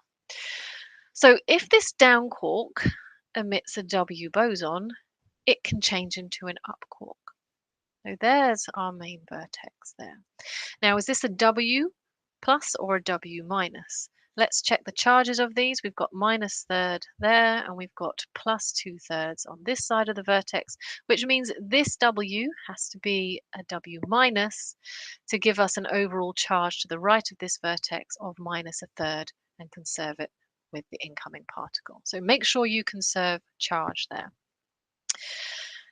So if this down quark emits a W boson, it can change into an up quark. So there's our main vertex there. Now, is this a W plus or a W minus? Let's check the charges of these. We've got minus third there, and we've got plus 2/3 on this side of the vertex, which means this W has to be a W minus to give us an overall charge to the right of this vertex of minus a third and conserve it with the incoming particle. So make sure you conserve charge there.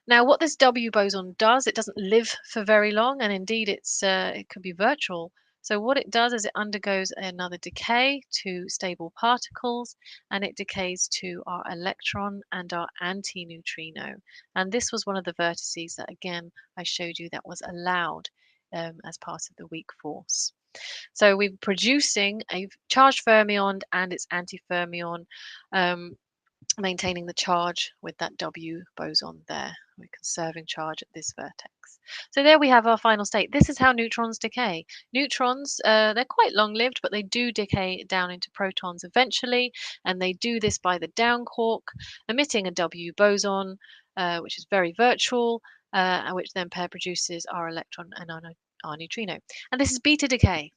Now, what this W boson does, it doesn't live for very long, and indeed it could be virtual. So what it does is it undergoes another decay to stable particles, and it decays to our electron and our antineutrino. And this was one of the vertices that, again, I showed you that was allowed as part of the weak force. So we're producing a charged fermion and its antifermion, maintaining the charge with that W boson there. We're conserving charge at this vertex. So there we have our final state. This is how neutrons decay. Neutrons, they're quite long-lived, but they do decay down into protons eventually, and they do this by the down quark, emitting a W boson, which is very virtual, and which then pair produces our electron and our neutrino. And this is beta decay.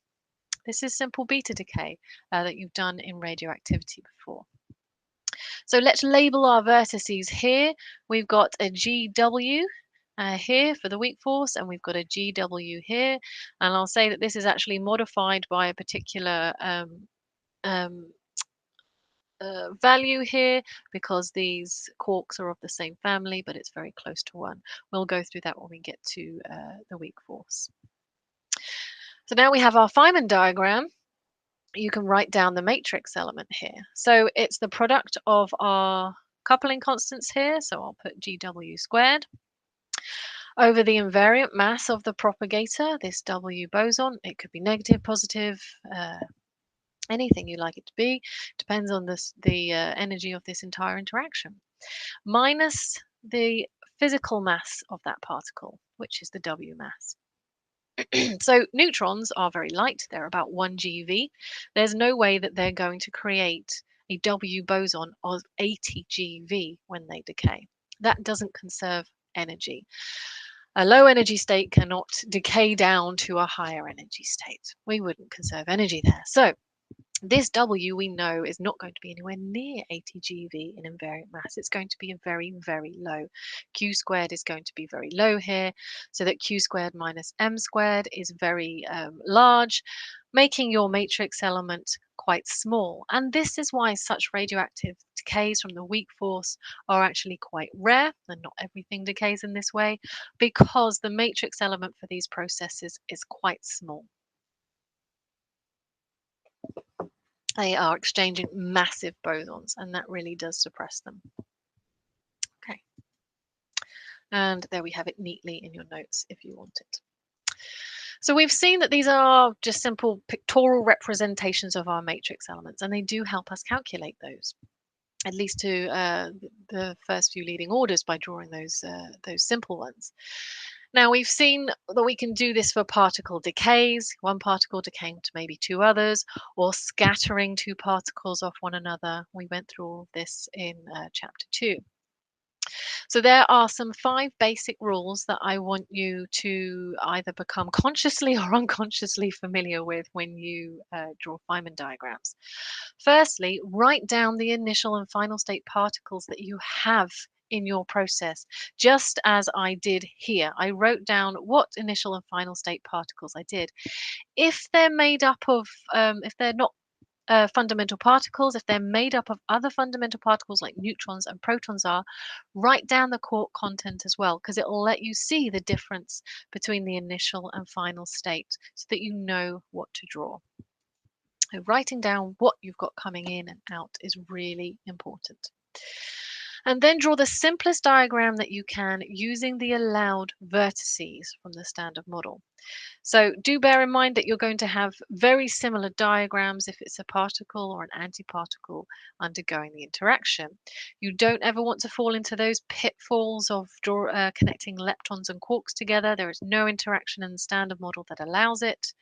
This is simple beta decay that you've done in radioactivity before. So let's label our vertices here. We've got a GW here for the weak force, and we've got a GW here. And I'll say that this is actually modified by a particular value here because these quarks are of the same family, but it's very close to 1. We'll go through that when we get to the weak force. So now we have our Feynman diagram. You can write down the matrix element here. So it's the product of our coupling constants here. So I'll put GW squared over the invariant mass of the propagator, this W boson. It could be negative, positive, anything you like it to be. Depends on the energy of this entire interaction. Minus the physical mass of that particle, which is the W mass. So neutrons are very light. They're about 1 GeV. There's no way that they're going to create a W boson of 80 GeV when they decay. That doesn't conserve energy. A low energy state cannot decay down to a higher energy state. We wouldn't conserve energy there. So this W we know is not going to be anywhere near 80 GeV in invariant mass. It's going to be a very, very low. Q squared is going to be very low here, so that Q squared minus M squared is very large, making your matrix element quite small. And this is why such radioactive decays from the weak force are actually quite rare, and not everything decays in this way, because the matrix element for these processes is quite small. They are exchanging massive bosons, and that really does suppress them. Okay. And there we have it neatly in your notes if you want it. So we've seen that these are just simple pictorial representations of our matrix elements, and they do help us calculate those, at least to the first few leading orders by drawing those simple ones. Now we've seen that we can do this for particle decays, one particle decaying to maybe 2 others, or scattering 2 particles off one another. We went through all of this in chapter 2. So there are some 5 basic rules that I want you to either become consciously or unconsciously familiar with when you draw Feynman diagrams. Firstly, write down the initial and final state particles that you have in your process, just as I did here. I wrote down what initial and final state particles I did. If they're made up of, if they're not fundamental particles, if they're made up of other fundamental particles like neutrons and protons are, write down the quark content as well, because it will let you see the difference between the initial and final state so that you know what to draw. So writing down what you've got coming in and out is really important. And then draw the simplest diagram that you can using the allowed vertices from the standard model. So do bear in mind that you're going to have very similar diagrams if it's a particle or an antiparticle undergoing the interaction. You don't ever want to fall into those pitfalls of connecting leptons and quarks together. There is no interaction in the standard model that allows it.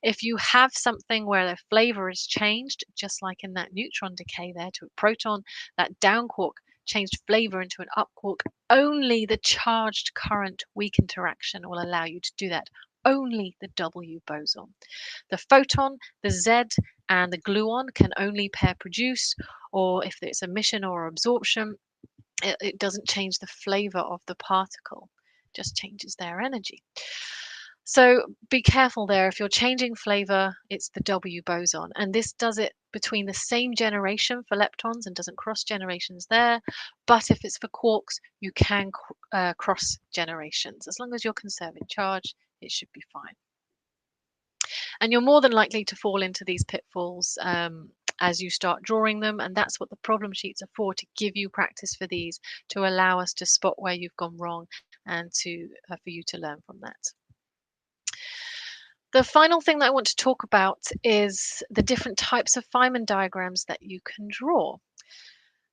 If you have something where the flavor is changed, just like in that neutron decay there to a proton, that down quark changed flavor into an up quark, only the charged current weak interaction will allow you to do that. Only the W boson. The photon, the Z, and the gluon can only pair produce, or if it's emission or absorption, it doesn't change the flavor of the particle, it just changes their energy. So be careful there. If you're changing flavor, it's the W boson. And this does it between the same generation for leptons and doesn't cross generations there. But if it's for quarks, you can cross generations. As long as you're conserving charge, it should be fine. And you're more than likely to fall into these pitfalls as you start drawing them. And that's what the problem sheets are for, to give you practice for these, to allow us to spot where you've gone wrong and for you to learn from that. The final thing that I want to talk about is the different types of Feynman diagrams that you can draw.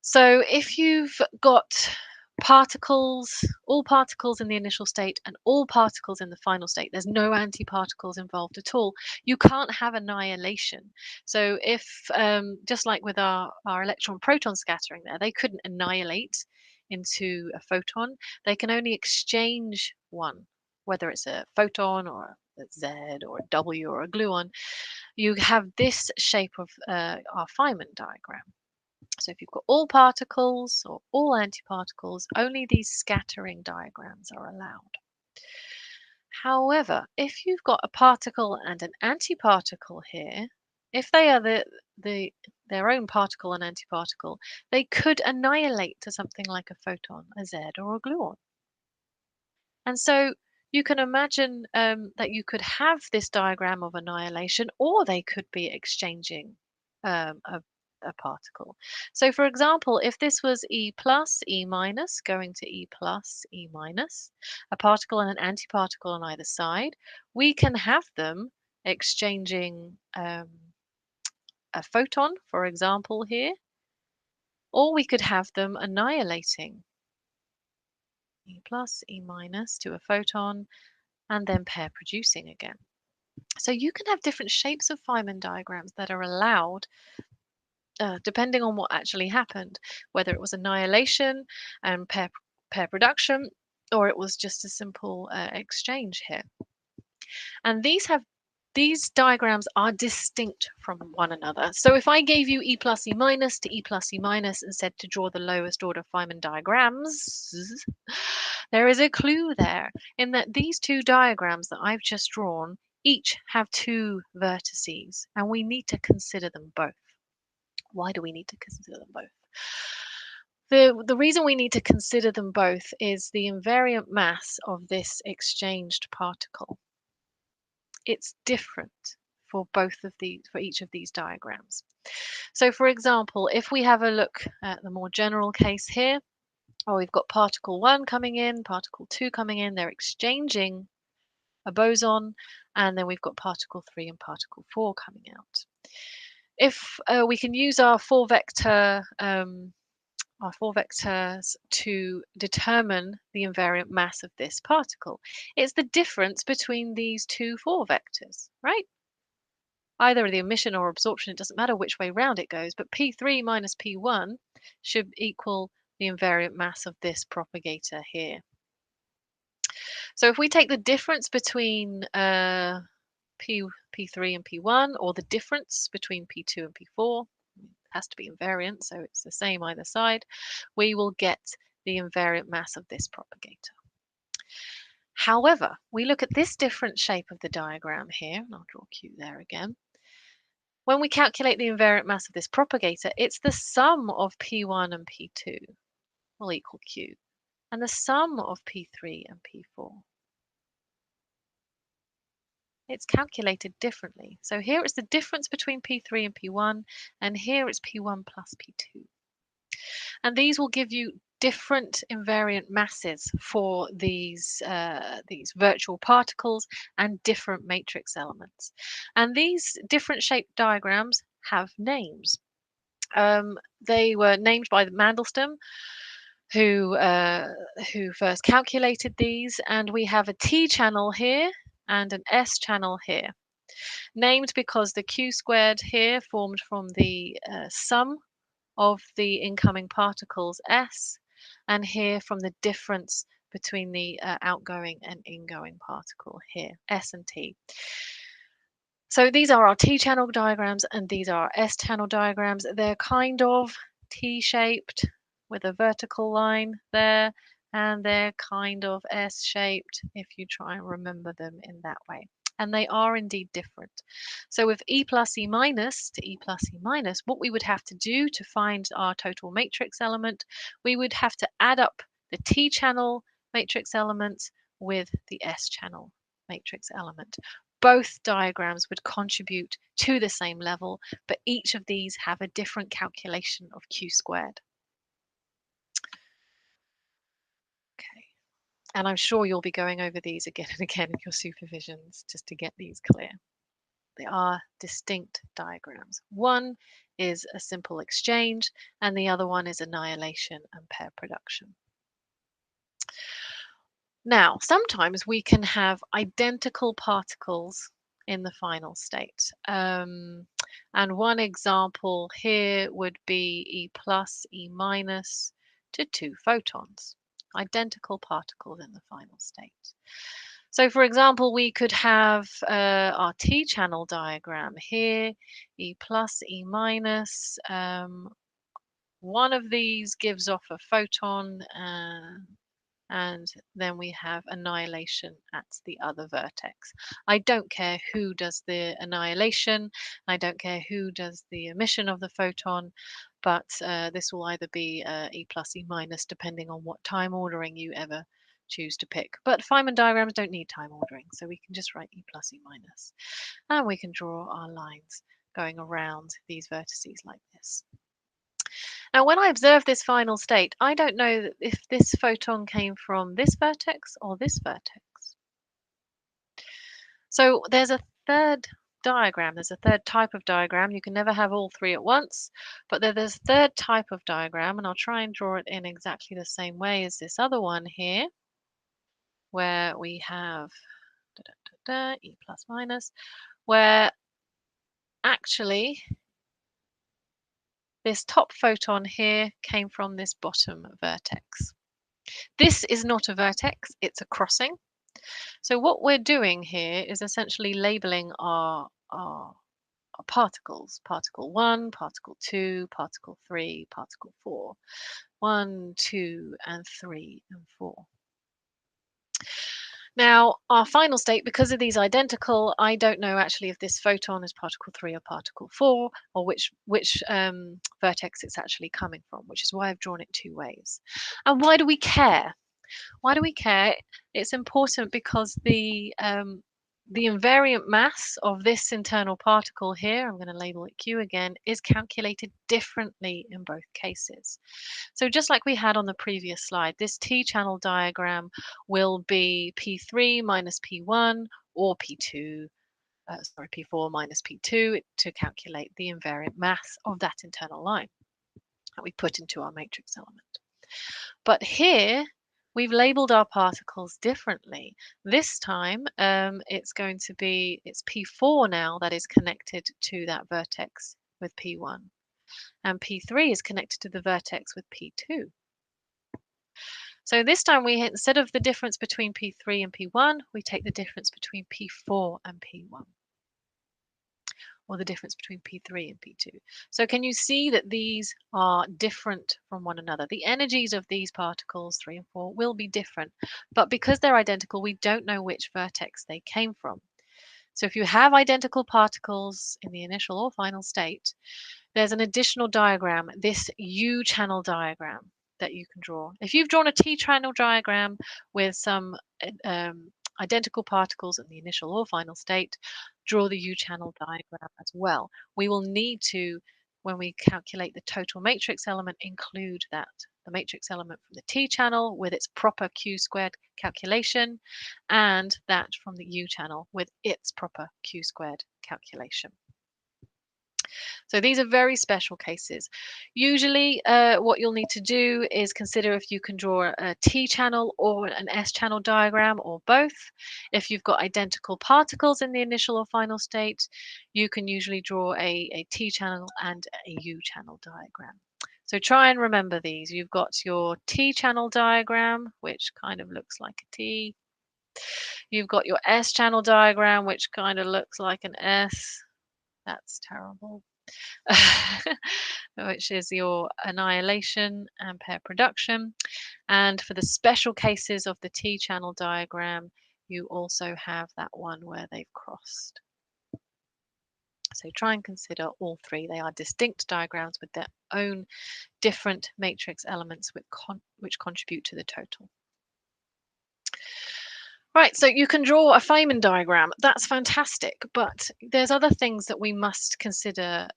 So if you've got particles, all particles in the initial state and all particles in the final state, there's no antiparticles involved at all, you can't have annihilation. So if, just like with our electron-proton scattering there, they couldn't annihilate into a photon, they can only exchange one, whether it's a photon or a Z or a W or a gluon. You have this shape of our Feynman diagram. So if you've got all particles or all antiparticles, only these scattering diagrams are allowed. However, if you've got a particle and an antiparticle here, if they are their own particle and antiparticle, they could annihilate to something like a photon, a Z, or a gluon. And so you can imagine that you could have this diagram of annihilation, or they could be exchanging a particle. So for example, if this was E plus, E minus, going to E plus, E minus, a particle and an antiparticle on either side, we can have them exchanging a photon, for example, here, or we could have them annihilating E plus, E minus to a photon, and then pair producing again. So you can have different shapes of Feynman diagrams that are allowed depending on what actually happened, whether it was annihilation and pair production, or it was just a simple exchange here. And these diagrams are distinct from one another. So if I gave you E plus E minus to E plus E minus and said to draw the lowest order Feynman diagrams, there is a clue there in that these two diagrams that I've just drawn each have two vertices, and we need to consider them both. Why do we need to consider them both? The reason we need to consider them both is the invariant mass of this exchanged particle. It's different for each of these diagrams. So for example, if we have a look at the more general case here, we've got particle 1 coming in, particle 2 coming in, they're exchanging a boson, and then we've got particle 3 and particle 4 coming out. If we can use our four vectors to determine the invariant mass of this particle. It's the difference between these two four vectors, right? Either the emission or absorption, it doesn't matter which way round it goes, but P3 minus P1 should equal the invariant mass of this propagator here. So if we take the difference between P3 and P1, or the difference between P2 and P4, it has to be invariant, so it's the same either side, we will get the invariant mass of this propagator. However, we look at this different shape of the diagram here, and I'll draw Q there again. When we calculate the invariant mass of this propagator, it's the sum of P1 and P2 will equal Q, and the sum of P3 and P4. It's calculated differently. So here it's the difference between P3 and P1, and here it's P1 plus P2. And these will give you different invariant masses for these virtual particles and different matrix elements. And these different shaped diagrams have names. They were named by Mandelstam, who first calculated these, and we have a T channel here and an S channel here, named because the Q squared here formed from the sum of the incoming particles S, and here from the difference between the outgoing and ingoing particle here, S and T. So these are our T-channel diagrams and these are our S-channel diagrams. They're kind of T-shaped with a vertical line there, and they're kind of S-shaped if you try and remember them in that way. And they are indeed different. So with E plus E minus to E plus E minus, what we would have to do to find our total matrix element, we would have to add up the T-channel matrix element with the S-channel matrix element. Both diagrams would contribute to the same level, but each of these have a different calculation of Q squared. Okay, and I'm sure you'll be going over these again and again in your supervisions just to get these clear. They are distinct diagrams. One is a simple exchange, and the other one is annihilation and pair production. Now, sometimes we can have identical particles in the final state. And one example here would be E plus, E minus to 2 photons, identical particles in the final state. So for example, we could have our T-channel diagram here, E plus, E minus. One of these gives off a photon, and then we have annihilation at the other vertex. I don't care who does the annihilation, I don't care who does the emission of the photon, but this will either be E plus, E minus, depending on what time ordering you ever choose to pick. But Feynman diagrams don't need time ordering, so we can just write E plus, E minus. And we can draw our lines going around these vertices like this. Now, when I observe this final state, I don't know if this photon came from this vertex or this vertex. So there's a third diagram. There's a third type of diagram. You can never have all three at once, but there's a third type of diagram, and I'll try and draw it in exactly the same way as this other one here, where we have E plus minus, where actually this top photon here came from this bottom vertex. This is not a vertex, it's a crossing. So what we're doing here is essentially labeling our particles. Particle 1, particle 2, particle 3, particle 4. 1, 2, and 3, and 4. Now, our final state, because of these identical, I don't know actually if this photon is particle 3 or particle 4, or which vertex it's actually coming from, which is why I've drawn it two ways. And why do we care? Why do we care? It's important because the invariant mass of this internal particle here, I'm going to label it Q again, is calculated differently in both cases. So just like we had on the previous slide, this T-channel diagram will be P3 minus P1 or P4 minus P2 to calculate the invariant mass of that internal line that we put into our matrix element. But here, we've labeled our particles differently. This time, it's P4 now that is connected to that vertex with P1. And P3 is connected to the vertex with P2. So this time, instead of the difference between P3 and P1, we take the difference between P4 and P1. or the difference between P3 and P2. So can you see that these are different from one another? The energies of these particles, 3 and 4, will be different, but because they're identical, we don't know which vertex they came from. So if you have identical particles in the initial or final state, there's an additional diagram, this U-channel diagram, that you can draw. If you've drawn a T-channel diagram with some identical particles in the initial or final state, draw the U-channel diagram as well. We will need to, when we calculate the total matrix element, include that, the matrix element from the T-channel with its proper Q-squared calculation, and that from the U-channel with its proper Q-squared calculation. So these are very special cases. Usually what you'll need to do is consider if you can draw a T-channel or an S-channel diagram or both. If you've got identical particles in the initial or final state, you can usually draw a T-channel and a U-channel diagram. So try and remember these. You've got your T-channel diagram, which kind of looks like a T. You've got your S-channel diagram, which kind of looks like an S. That's terrible. Which is your annihilation and pair production. And for the special cases of the T-channel diagram, you also have that one where they've crossed. So try and consider all three. They are distinct diagrams with their own different matrix elements which contribute to the total. Right, so you can draw a Feynman diagram. That's fantastic, but there's other things that we must consider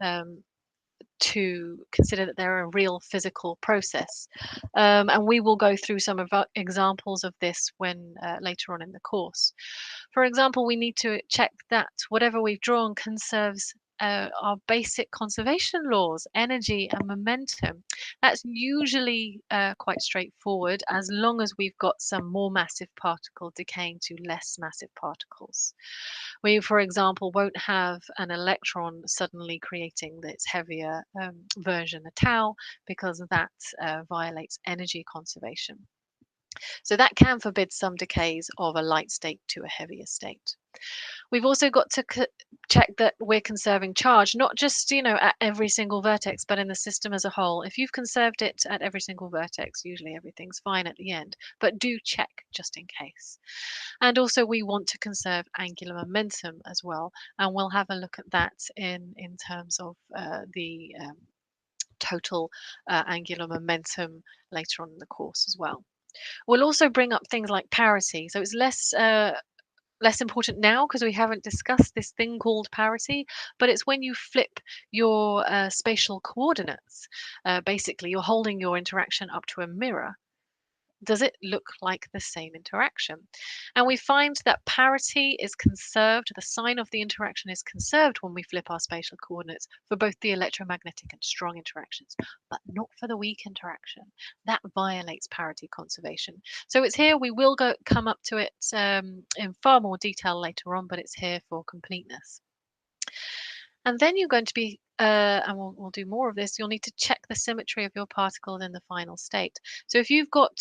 to consider that they're a real physical process. And we will go through some of our examples of this when later on in the course. For example, we need to check that whatever we've drawn conserves our basic conservation laws, energy and momentum. That's usually quite straightforward as long as we've got some more massive particle decaying to less massive particles. We, for example, won't have an electron suddenly creating its heavier version, a tau, because that violates energy conservation. So that can forbid some decays of a light state to a heavier state. We've also got to check that we're conserving charge, not just, at every single vertex, but in the system as a whole. If you've conserved it at every single vertex, usually everything's fine at the end, but do check just in case. And also we want to conserve angular momentum as well. And we'll have a look at that in terms of the total angular momentum later on in the course as well. We'll also bring up things like parity. So it's less important now because we haven't discussed this thing called parity, but it's when you flip your spatial coordinates. Basically, you're holding your interaction up to a mirror. Does it look like the same interaction? And we find that parity is conserved, the sign of the interaction is conserved when we flip our spatial coordinates for both the electromagnetic and strong interactions, but not for the weak interaction. That violates parity conservation. So it's here, we will come up to it in far more detail later on, but it's here for completeness. And then you're going to be, and we'll do more of this, you'll need to check the symmetry of your particles in the final state. So if you've got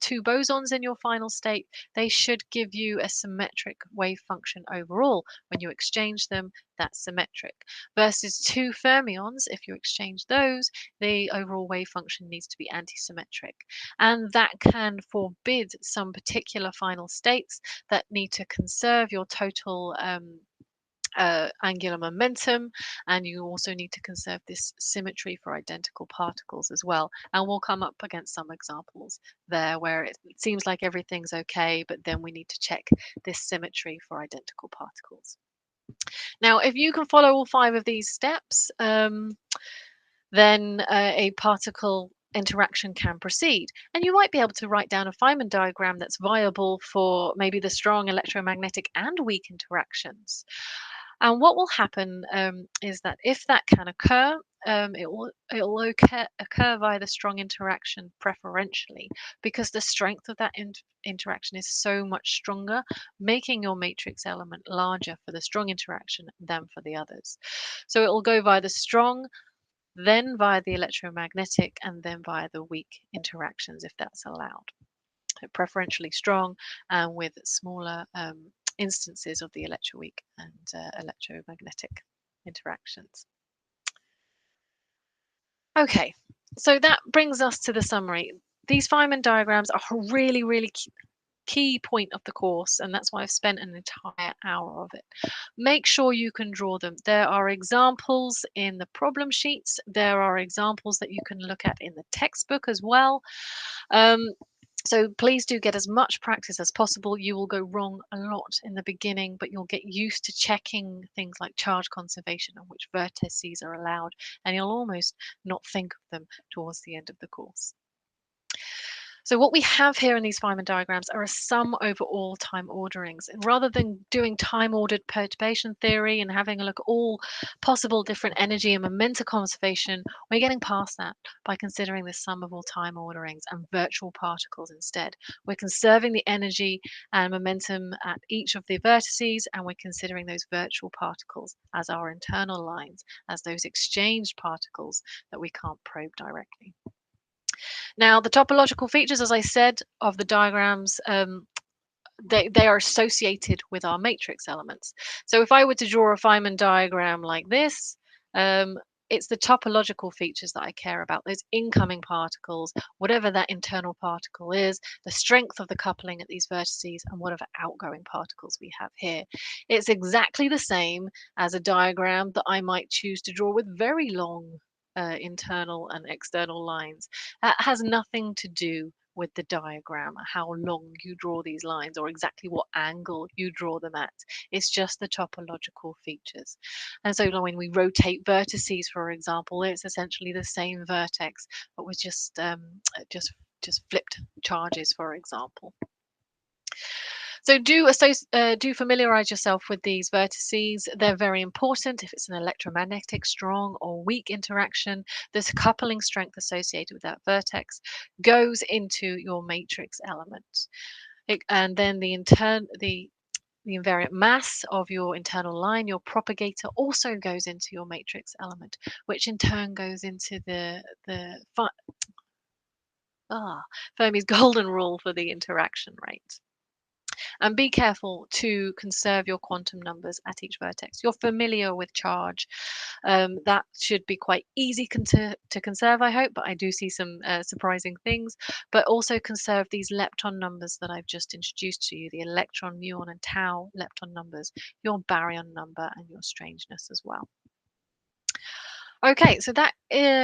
two bosons in your final state, they should give you a symmetric wave function overall. When you exchange them, that's symmetric. Versus two fermions, if you exchange those, the overall wave function needs to be antisymmetric. And that can forbid some particular final states that need to conserve your total angular momentum, and you also need to conserve this symmetry for identical particles as well. And we'll come up against some examples there where it seems like everything's okay, but then we need to check this symmetry for identical particles. Now, if you can follow all 5 of these steps, then a particle interaction can proceed. And you might be able to write down a Feynman diagram that's viable for maybe the strong electromagnetic and weak interactions. And what will happen is that if that can occur, it will occur via the strong interaction preferentially, because the strength of that interaction is so much stronger, making your matrix element larger for the strong interaction than for the others. So it will go via the strong, then via the electromagnetic, and then via the weak interactions if that's allowed. So preferentially strong and with smaller instances of the electroweak and electromagnetic. interactions. Okay, so that brings us to the summary. These Feynman diagrams are a really, really key point of the course, and that's why I've spent an entire hour of it. Make sure you can draw them. There are examples in the problem sheets. There are examples that you can look at in the textbook as well. So please do get as much practice as possible. You will go wrong a lot in the beginning, but you'll get used to checking things like charge conservation and which vertices are allowed, and you'll almost not think of them towards the end of the course. So what we have here in these Feynman diagrams are a sum over all time orderings. And rather than doing time ordered perturbation theory and having a look at all possible different energy and momentum conservation, we're getting past that by considering the sum of all time orderings and virtual particles instead. We're conserving the energy and momentum at each of the vertices, and we're considering those virtual particles as our internal lines, as those exchanged particles that we can't probe directly. Now, the topological features, as I said, of the diagrams, they are associated with our matrix elements. So if I were to draw a Feynman diagram like this, it's the topological features that I care about, those incoming particles, whatever that internal particle is, the strength of the coupling at these vertices, and whatever outgoing particles we have here. It's exactly the same as a diagram that I might choose to draw with very long internal and external lines. That has nothing to do with the diagram, how long you draw these lines or exactly what angle you draw them at. It's just the topological features. And so when we rotate vertices, for example, it's essentially the same vertex, but with just flipped charges, for example. So do familiarize yourself with these vertices. They're very important. If it's an electromagnetic strong or weak interaction, this coupling strength associated with that vertex goes into your matrix element. And then the invariant mass of your internal line, your propagator, also goes into your matrix element, which in turn goes into Fermi's golden rule for the interaction rate. And be careful to conserve your quantum numbers at each vertex. You're familiar with charge. That should be quite easy to conserve, I hope, but I do see some surprising things. But also conserve these lepton numbers that I've just introduced to you, the electron, muon, and tau lepton numbers, your baryon number, and your strangeness as well. Okay, so that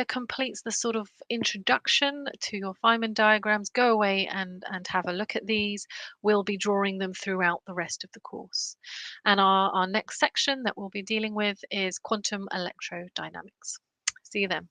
completes the sort of introduction to your Feynman diagrams. Go away and have a look at these. We'll be drawing them throughout the rest of the course. And our next section that we'll be dealing with is quantum electrodynamics. See you then.